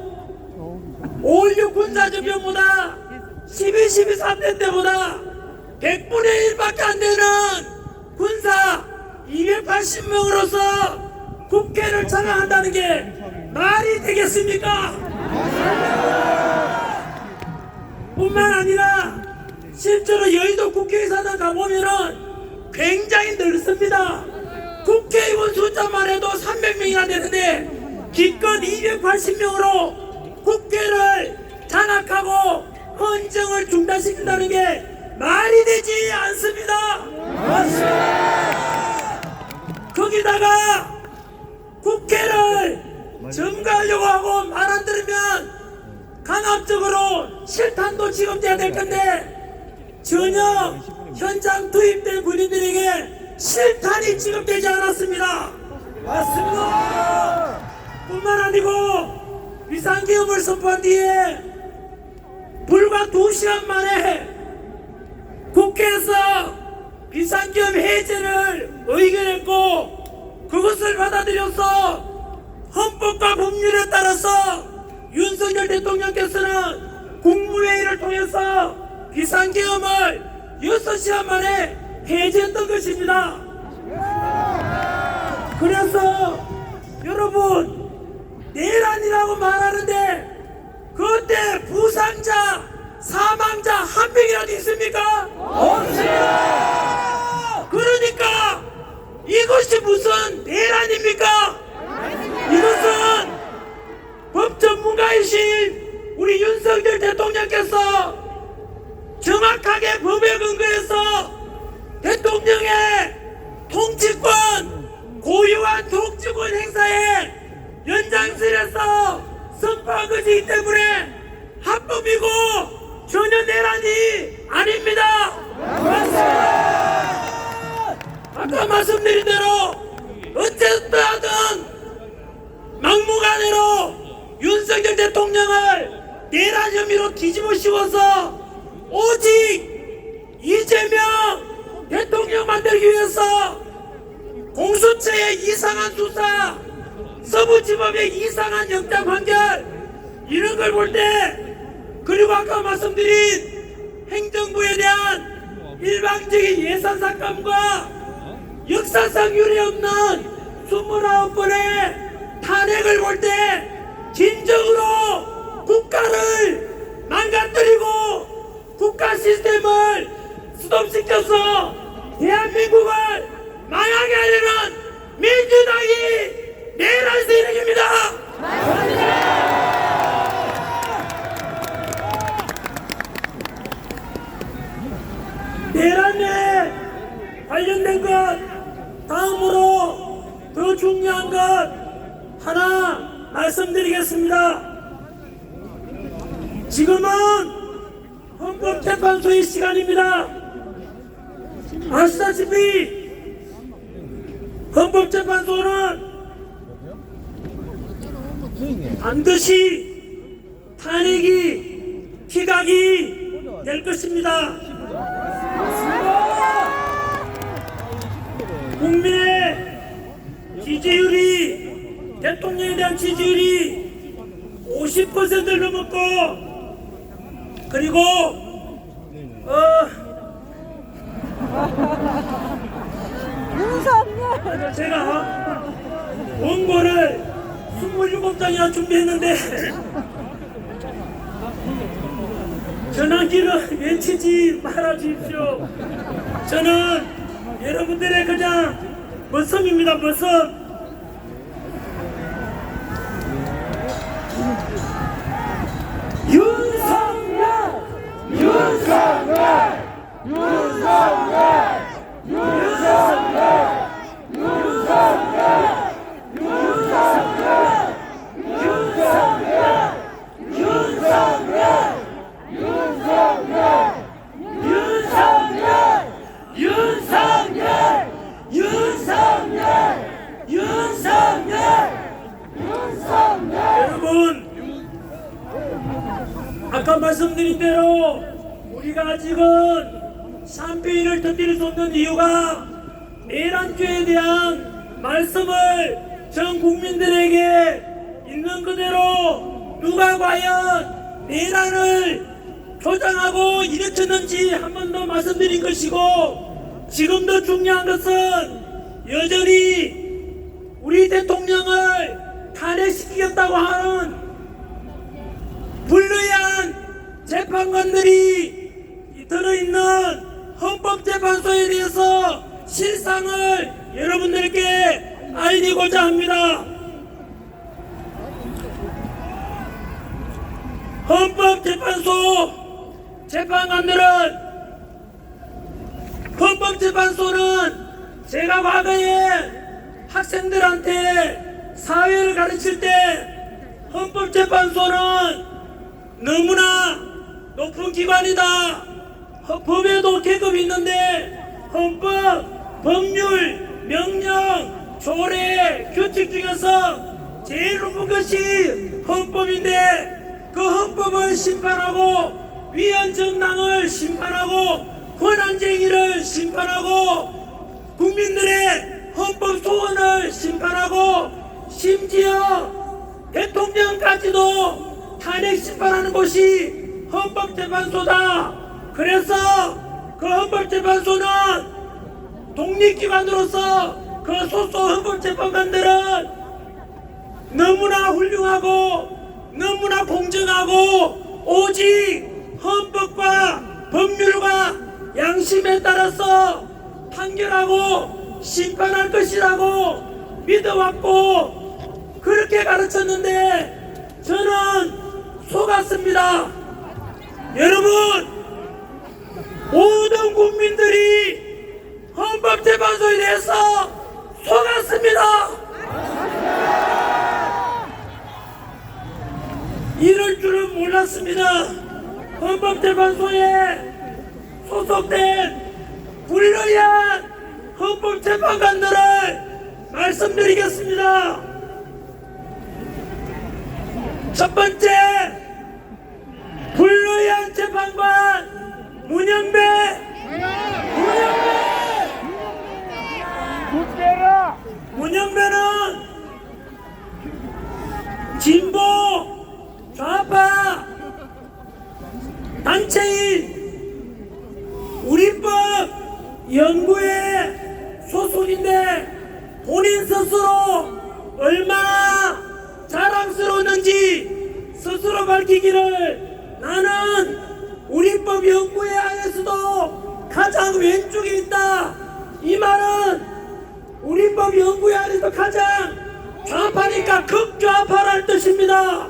5.16 군사정변보다 12.12 사태 때보다 100분의 1밖에 안 되는 군사 280명으로서 국회를 장악한다는 게 말이 되겠습니까? 뿐만 아니라 실제로 여의도 국회의사당 가보면은 굉장히 넓습니다. 국회의원 숫자만 해도 300명이나 되는데 기껏 280명으로 국회를 장악하고 헌정을 중단시킨다는 게 말이 되지 않습니다. 맞습니다. 거기다가 국회를 점거하려고 하고 말 안 들으면 강압적으로 실탄도 지급돼야 될 건데 전혀 현장 투입된 군인들에게 실탄이 지급되지 않았습니다. 맞습니다. 뿐만 아니고 비상계엄을 선포한 뒤에 불과 2시간 만에 국회에서 비상계엄 해제를 의결했고 그것을 받아들여서 헌법과 법률에 따라서 윤석열 대통령께서는 국무회의를 통해서 비상계엄을 6시간 만에 해제했던 것입니다. 그래서 여러분 내란이라고 말하는데 그때 부상자 사망자 한 명이라도 있습니까? 없습니다. 그러니까 이것이 무슨 내란입니까? 이것은 법 전문가이신 우리 윤석열 대통령께서 정확하게 법에 근거해서 대통령의 통치권, 고유한 통치권 행사에 연장선에서 선포한 것이기 때문에 합법이고 전혀 내란이 아닙니다. 아까 말씀드린 대로 어쨌든 막무가내로 윤석열 대통령을 내란 혐의로 뒤집어 씌워서 오직 이재명 대통령 만들기 위해서 공수처의 이상한 수사, 서부지법의 이상한 영장 판결 이런 걸 볼 때 그리고 아까 말씀드린 행정부에 대한 일방적인 예산 삭감과 역사상 유례없는 29번의 탄핵을 볼 때 진정으로 국가를 망가뜨리고 국가 시스템을 스톱시켜서 대한민국을 망하게 하려는 민주당이 내란 세력입니다. 내란에 관련된 것 다음으로 더 중요한 것 하나 말씀드리겠습니다. 지금은 헌법재판소의 시간입니다. 아시다시피 헌법재판소는 반드시 탄핵이 기각이 될 것입니다. 국민의 지지율이 대통령에 대한 지지율이 50%를 넘었고 그리고 제가 원고를 27장이나 준비했는데 전환기를 외치지 말아 주십시오. 저는 여러분들의 그냥 머슴입니다. 머슴. 윤석열! 윤석열! 윤석열! 윤석열! 윤석열! 윤석열! 윤석열! 윤석열! 윤석열! 윤석열! 윤석열! 윤석열! 윤석열! 여러분 아까 말씀드린 대로 우리가 아직은 샴페인을 터뜨릴 수 없는 이유가 내란죄에 대한 말씀을 전 국민들에게 있는 그대로 누가 과연 내란을 조장하고 일으켰는지 한 번 더 말씀드린 것이고, 지금도 중요한 것은 여전히 우리 대통령을 탄핵시키겠다고 하는 불의한 재판관들이 들어있는 헌법재판소에 대해서 실상을 여러분들께 알리고자 합니다. 헌법재판소 헌법재판소는 제가 과거에 학생들한테 사회를 가르칠 때 헌법재판소는 너무나 높은 기관이다. 법에도 계급이 있는데 헌법, 법률, 명령, 조례, 규칙 중에서 제일 높은 것이 헌법인데 그 헌법을 심판하고 위헌정당을 심판하고 권한쟁의를 심판하고 국민들의 헌법 소원을 심판하고 심지어 대통령까지도 탄핵 심판하는 곳이 헌법재판소다. 그래서 그 헌법재판소는 독립기관으로서 그 소속 헌법재판관들은 너무나 훌륭하고 너무나 공정하고 오직 헌법과 법률과 양심에 따라서 판결하고 심판할 것이라고 믿어왔고 그렇게 가르쳤는데 저는 속았습니다. 여러분, 모든 국민들이 헌법재판소에 대해서 속았습니다. 이럴 줄은 몰랐습니다. 헌법재판소에 소속된 불의한 헌법재판관들을 말씀드리겠습니다. 첫 번째, 불의한 재판관 문영배. 문영배는 진보 좌파 단체인 우리법 연구회 소속인데 본인 스스로 얼마나 자랑스러웠는지 스스로 밝히기를 나는 우리법 연구회 안에서도 가장 왼쪽에 있다. 이 말은 우리법 연구회 안에서 가장 좌파니까 극좌파라는 뜻입니다.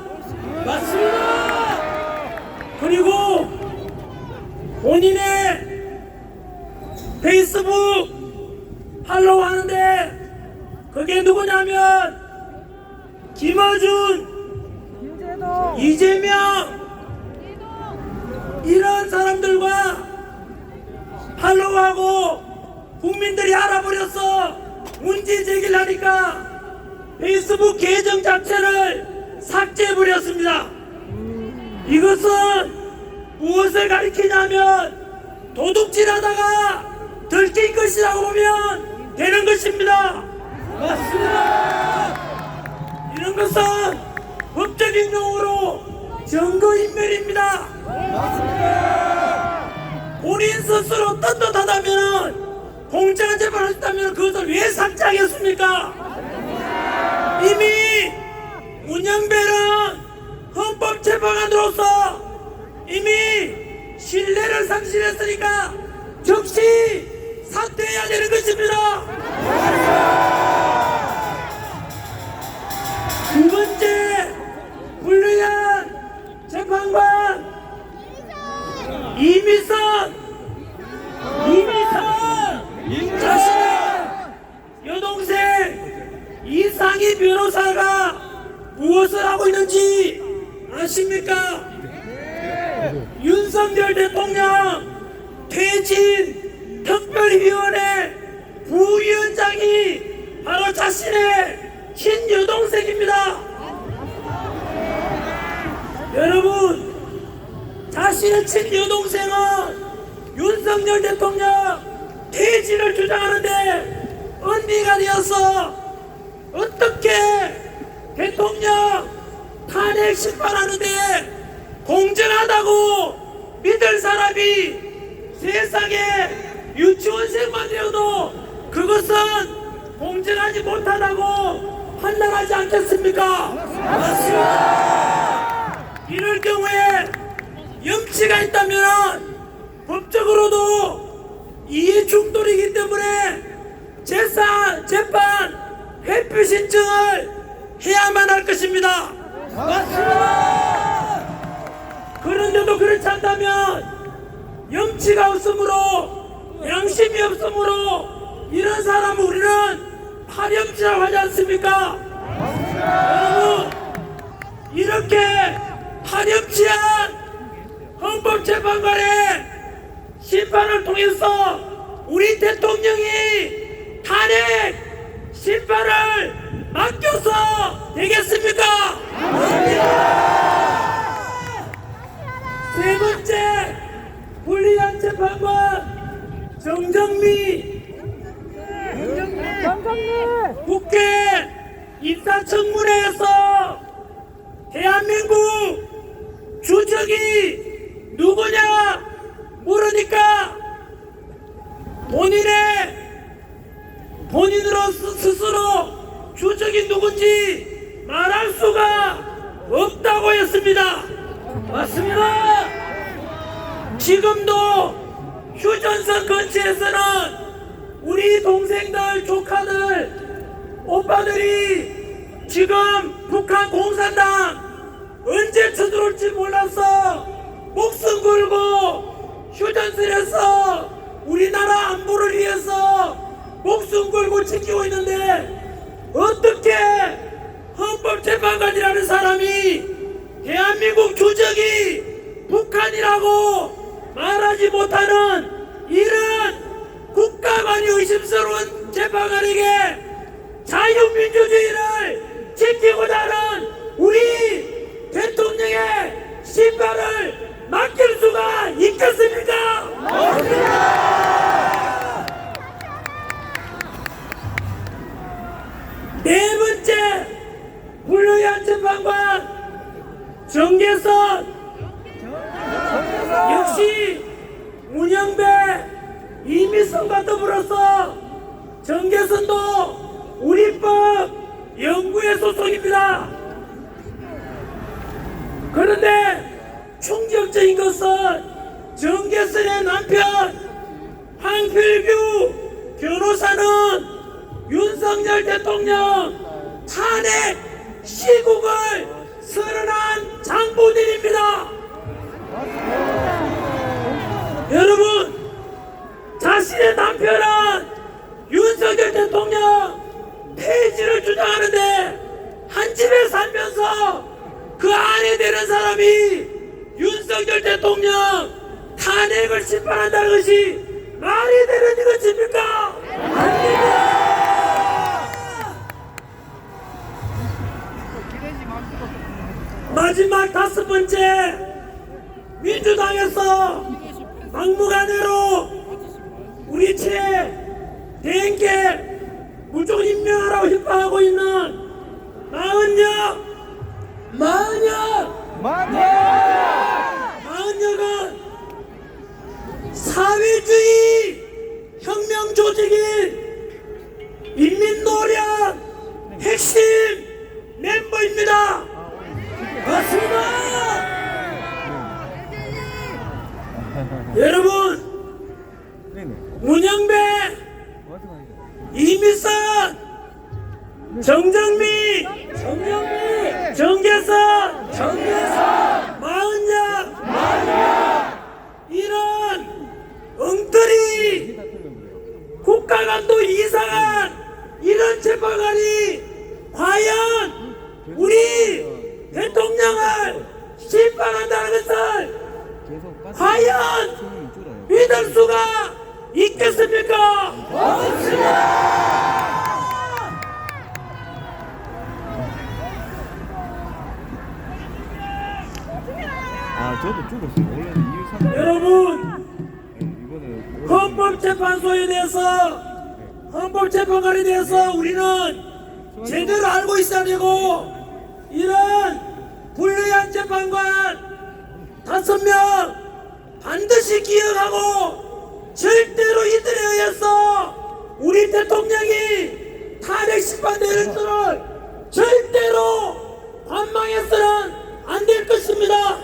맞습니다. 그리고 본인의 페이스북 팔로우 하는데 그게 누구냐면 김어준, 이재명 이런 사람들과 팔로우하고 국민들이 알아버려서 문제 제기를 하니까 페이스북 계정 자체를 삭제해버렸습니다. 이것은 무엇을 가리키냐면 도둑질하다가 들킨 것이라고 보면 되는 것입니다. 맞습니다. 이런 것은 법적인 용어로 증거인멸입니다. 본인 스스로 떳떳하다면 공정한 재판을 했다면 그것을 왜 삭제하겠습니까? 이미 문영배는 헌법재판관으로서 이미 신뢰를 상실했으니까 즉시 사퇴해야 되는 것입니다. 두 번째 불리한 재판관 이미선 자신의 여동생 이상희 변호사가 무엇을 하고 있는지 아십니까? 윤석열 대통령 퇴진 특별위원회 부위원장이 바로 자신의 친여동생입니다. 여러분, 자신의 친여동생은 윤석열 대통령 퇴진을 주장하는데 언니가 되어서 어떻게 대통령 탄핵 심판하는데 공정하다고 믿을 사람이 세상에 유치원생만 되어도 그것은 공정하지 못하다고 판단하지 않겠습니까? 맞습니다. 이럴 경우에 염치가 있다면 법적으로도 이해 충돌이기 때문에 재판 회피 신청을 해야만 할 것입니다. 맞습니다. 그런데도 그렇지 않다면 염치가 없으므로 양심이 없으므로 이런 사람을 우리는 파렴치라고 하지 않습니까? 여러분, 이렇게 파렴치한 헌법재판관의 심판을 통해서 우리 대통령이 탄핵 심판을 맡겨서 되겠습니까? 세 번째, 불리한 재판관 정정미 국회 인사청문회에서 대한민국 주적이 누구냐 물으니까 본인으로 스스로 주적이 누군지 말할 수가 없다고 했습니다. 맞습니다. 지금도 휴전선 근처에서는 우리 동생들, 조카들, 오빠들이 지금 북한 공산당 언제 쳐들어올지 몰라서 목숨 걸고 휴전선에서 우리나라 안보를 위해서 목숨 걸고 지키고 있는데 어떻게 헌법재판관이라는 사람이 대한민국 주적이 북한이라고 말하지 못하는 이런 국가관이 의심스러운 재판관에게 자유민주주의를 지키고자 하는 우리 대통령의 심판을 맡길 수가 있겠습니까? 네 번째, 불리한 재판관 정계선 역시 문영배, 이미성과 더불어서 정계선도 우리법 연구회 소속입니다. 그런데 충격적인 것은 정계선의 남편 황필규 변호사는 윤석열 대통령 탄핵 시국을 선언한 장본인입니다. 여러분, 자신의 남편은 윤석열 대통령 폐지를 주장하는데 한 집에 살면서 그 아내 되는 사람이 윤석열 대통령 탄핵을 심판한다는 것이 말이 되는 것입니까? 안 됩니다. 마지막 다섯 번째, 민주당에서 막무가내로 우리 최 대행께 무조건 임명하라고 협박하고 있는 마흔역은 사회주의 혁명 조직인 인민노련 핵심 멤버입니다. 맞습니다. 여러분, 문영배, 이미선, 정정미, 정계선, 마흔역, 이런 엉터리 국가감도 이상한 이런 재판관이 과연 우리 대통령을 심판한다는 것을 과연 믿을 수가 있겠습니까? 없습니다. 저도 죽었어요. 원래는 이유 3. 여러분, 이번에 헌법재판소에 대해서, 헌법재판관에 대해서 우리는 제대로 알고 있어야 되고, 이런 불리한 재판관 5명 반드시 기억하고 절대로 이들에 의해서 우리 대통령이 탄핵 심판되는 줄을 절대로 관망해서는 안 될 것입니다.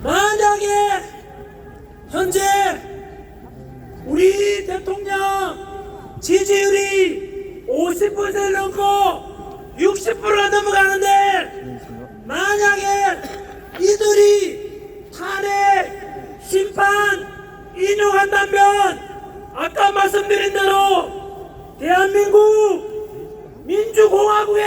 만약에 현재 우리 대통령 지지율이 50%를 넘고 60%가 넘어가는데 만약에 이들이 탄핵 심판 인용한다면 아까 말씀드린 대로 대한민국 민주공화국의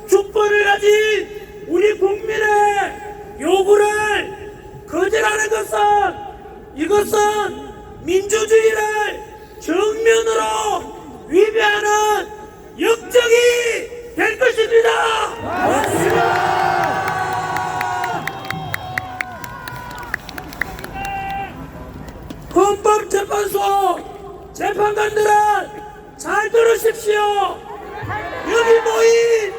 주권을 가진 우리 국민의 요구를 거절하는 것은 이것은 민주주의를 정면으로 위배하는 역적이 될 것입니다. 헌법재판소 재판관들은 잘 들으십시오. 여기 모인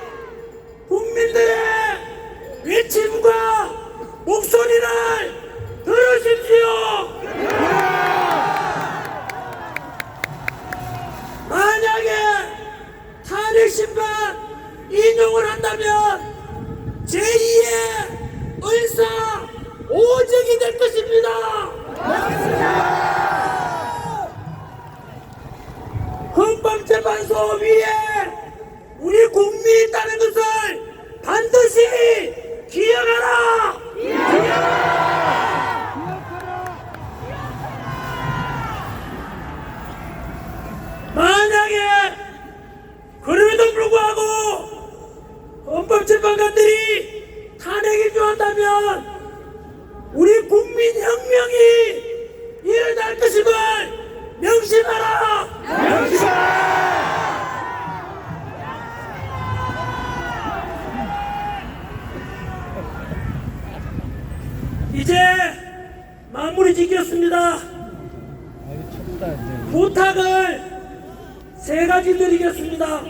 국민들의 외침과 목소리를 들으십시오. 만약에 탄핵 심판 인용을 한다면 제2의 의사 오적이 될 것입니다. 헌법재판소 위에 우리 국민이 있다는 것을 반드시 기억하라. 만약에 그럼에도 불구하고 헌법재판관들이 탄핵에 조한다면 우리 국민혁명이 일어날 것임을 명심하라. 이제 마무리 짓겠습니다. 부탁을 세 가지 드리겠습니다.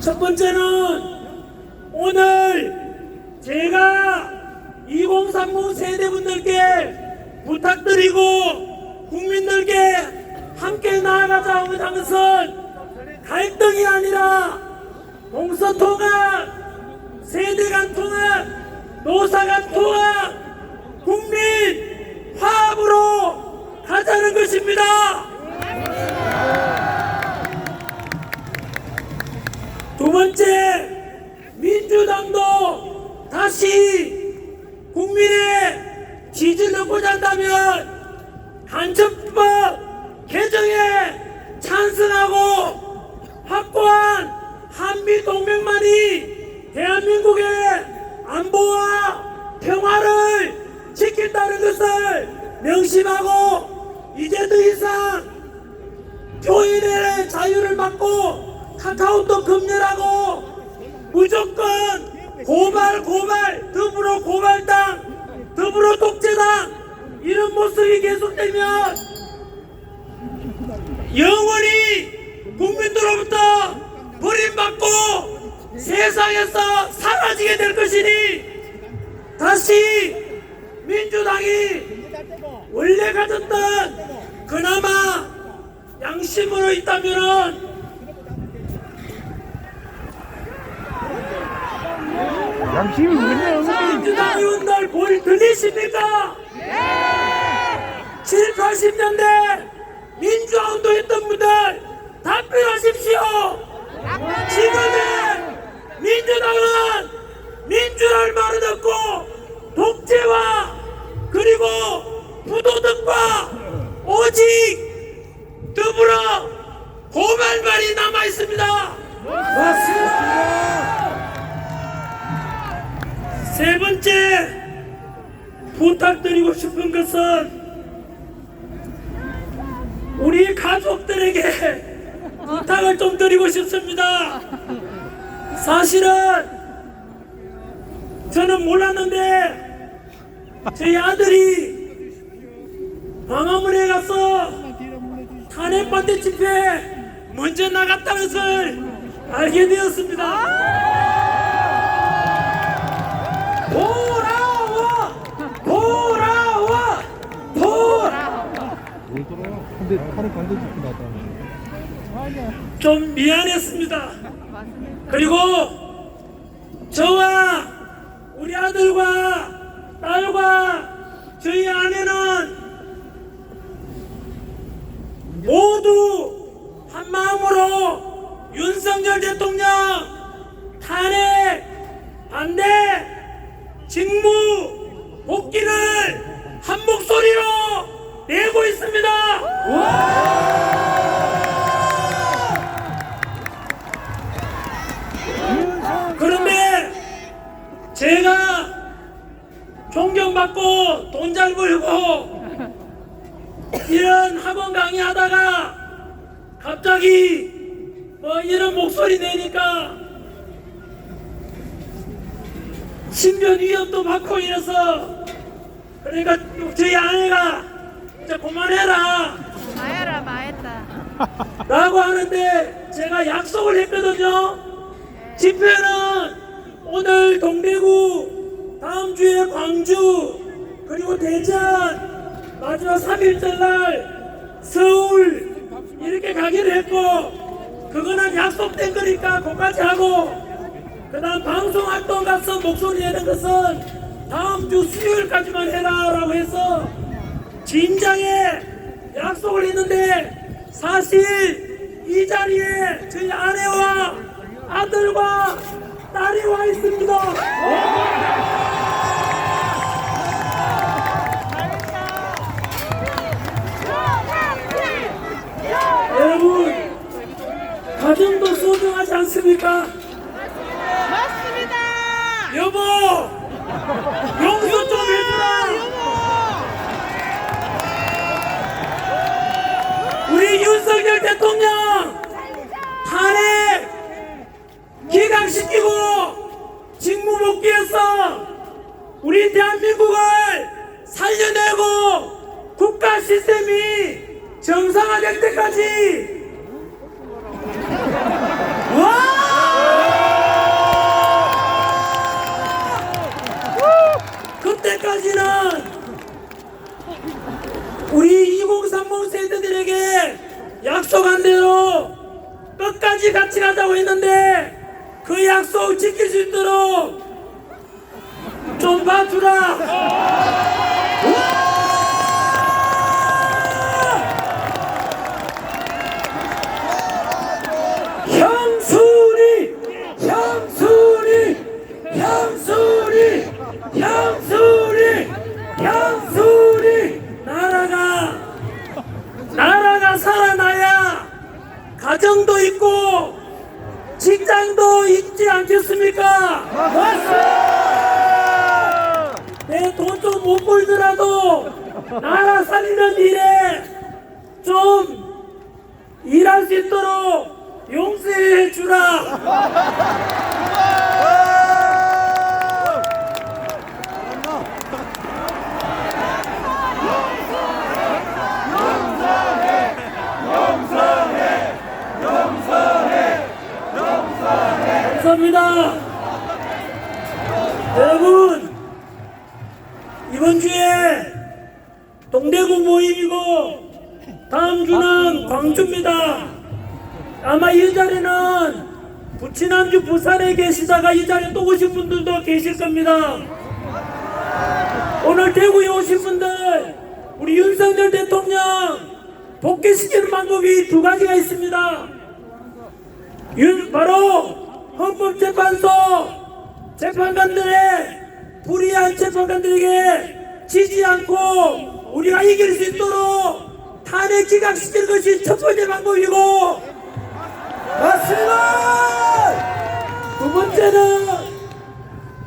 첫 번째는 오늘 제가 2030 세대분들께 부탁드리고 국민들께 함께 나아가자 하는 것은 갈등이 아니라 동서통합, 세대간 통합, 노사간 통합, 국민 화합으로 가자는 것입니다. 두 번째, 민주당도 다시 국민의 지지를 얻고자 한다면 간첩법 개정에 찬성하고 확고한 한미동맹만이 대한민국의 안보와 평화를 지킨다는 것을 명심하고 이제 더 이상 표현의 자유를 막고 카카오톡 금지하고 무조건 고발 더불어 고발당 더불어 독재당 이런 모습이 계속되면 영원히 국민들로부터 버림받고 세상에서 사라지게 될 것이니 다시 민주당이 원래 가졌던 그나마 양심으로 있다면은 양심이 뭐냐? 민주당 의원들 볼 들리십니까? 7, 80년대 민주화운동 했던 분들 답변하십시오. 지금의 민주당은 민주라는 말을 듣고 독재와 그리고 부도덕과 오직 더불어 고발만이 남아있습니다. 맞습니다. 세 번째 부탁드리고 싶은 것은 우리 가족들에게 부탁을 좀 드리고 싶습니다. 사실은 저는 몰랐는데 제 아들이 광화문에 가서 탄핵반대 집회 먼저 나갔다는 것을 알게 되었습니다. 돌아와! 돌아와! 근데 하루 관절 짓고 나왔다. 좀 미안했습니다. 그리고 저와 우리 아들과 딸과 저희 아내는 모두 한 마음으로 윤석열 대통령 탄핵 반대 직무 복귀를 한 목소리로 내고 있습니다. 그런데 제가 존경받고 돈 잘 벌고 이런 학원 강의하다가 갑자기 뭐 이런 목소리 내니까 신변 위협도 받고 이래서 그러니까 저희 아내가 이제 그만해라 마했다. 라고 하는데 제가 약속을 했거든요. 집회는 오늘 동대구, 다음 주에 광주, 그리고 대전, 마지막 3일절 날 서울 이렇게 가기로 했고 그거는 약속된 거니까 그까지 하고 그 다음 방송활동 가서 목소리 내는 것은 다음 주 수요일까지만 해라 라고 해서 진작에 약속을 했는데 사실 이 자리에 저희 아내와 아들과 딸이 와 있습니다. 여러분, 가정도 소중하지 않습니까? 맞습니다. 여보, 용서 좀 해주라. 우리 윤석열 대통령 탄핵 기각시키고 직무 복귀해서 우리 대한민국을 살려내고 국가 시스템이 정상화될 때까지 그때까지는 우리 2030 세대들에게 약속한 대로 끝까지 같이 가자고 했는데 그 약속 지킬 수 있도록 좀 봐주라. 형수리, 형수리, 형수리, 형수리, 형수리. 나라가 살아나야 가정도 있고 직장도 있지 않겠습니까? 내 돈 좀 못 벌더라도 나라 살리는 일에 좀 일할 수 있도록 용서해 주라. 감사합니다. 여러분, 이번 주에 동대구 모임이고 다음 주는 광주입니다. 아마 이 자리는 지난주 부산에 계시다가 이 자리에 또 오신 분들도 계실 겁니다. 오늘 대구에 오신 분들 우리 윤석열 대통령 복귀시키는 방법이 두 가지가 있습니다. 바로 헌법재판소 재판관들의 불의한 재판관들에게 지지 않고 우리가 이길 수 있도록 탄핵 기각시키는 것이 첫 번째 방법이고, 맞습니다. 두 번째는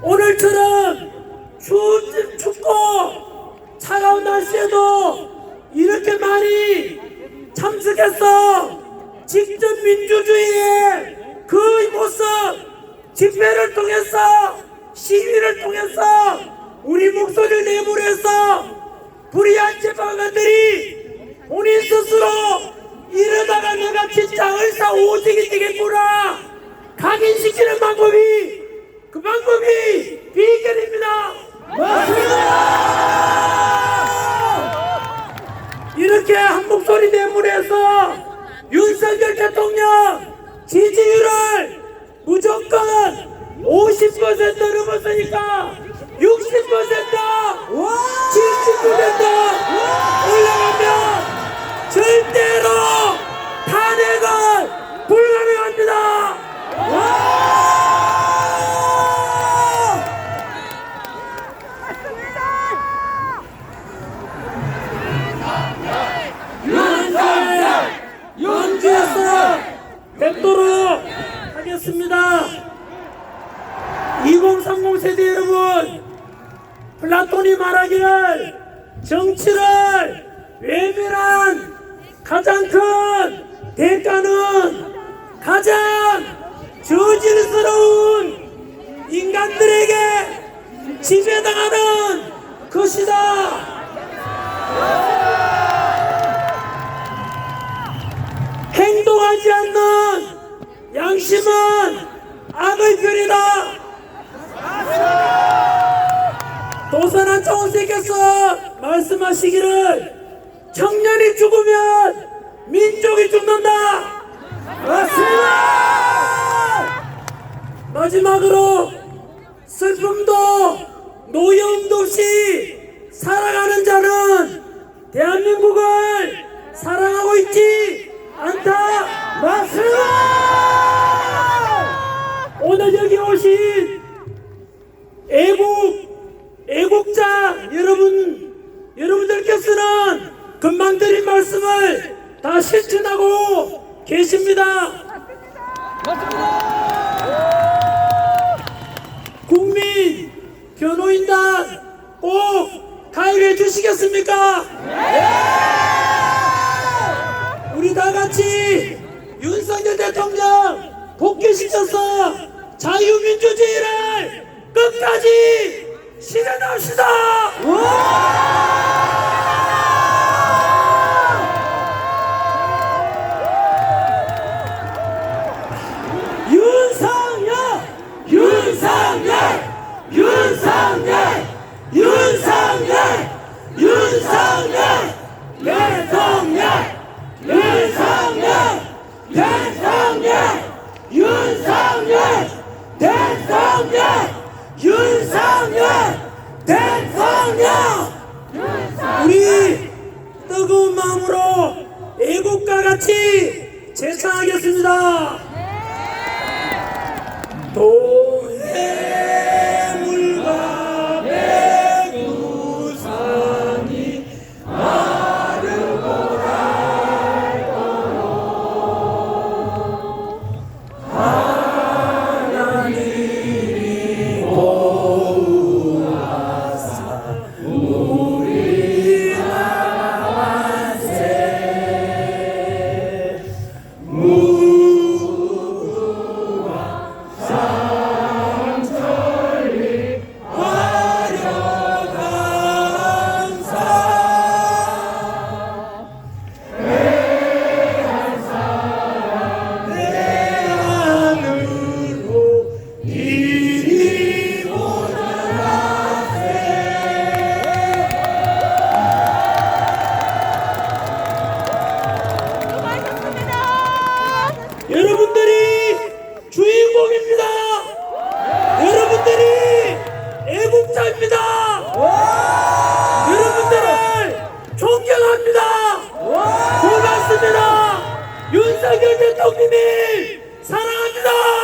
오늘처럼 춥고 차가운 날씨에도 이렇게 많이 참석해서 직접 민주주의의 그 모습 집회를 통해서 시위를 통해서 우리 목소리를 내보내서 불의한 재판관들이 본인 스스로 이러다가 내가 진짜 의사 오직이 되겠구나 각인시키는 방법이 그 방법이 비결입니다. 이렇게 한 목소리 내물에서 윤석열 대통령 지지율을 무조건 50% 넘었으니까 60% 70% 올라가면 절대로 탄핵은 불가능합니다. 연주에서 뵙도록 하겠습니다. 2030 세대 여러분, 플라톤이 말하기를 정치를 외면한 가장 큰 대가는 가장 저질스러운 인간들에게 지배당하는 것이다. 행동하지 않는 양심은 악의 편이다. 도선한 차원세께서 말씀하시기를 청년이 죽으면 민족이 죽는다. 맞습니다. 마지막으로 슬픔도 노여움도 없이 살아가는 자는 대한민국을 사랑하고 있지 않다. 맞습니다. 오늘 여기 오신 애국자 여러분들께서는 금방 드린 말씀을 다 실천하고 계십니다. 국민 변호인단 꼭 가입해 주시겠습니까? 우리 다 같이 윤석열 대통령 복귀시켜서 자유민주주의를 끝까지 실현합시다. 우리 뜨거운 마음으로 애국과 같이 제사하겠습니다. 동해물과 백두산이 마르고 닳도록 하나님이 보호하사 우리 나라 만세 무궁화 상천리 화려강사 대한으로 이리 보전하세. 여러분들이 주인공입니다. 여러분들이 애국자입니다. 여러분들을 존경합니다. 고맙습니다. 윤석열 대통령님 사랑합니다.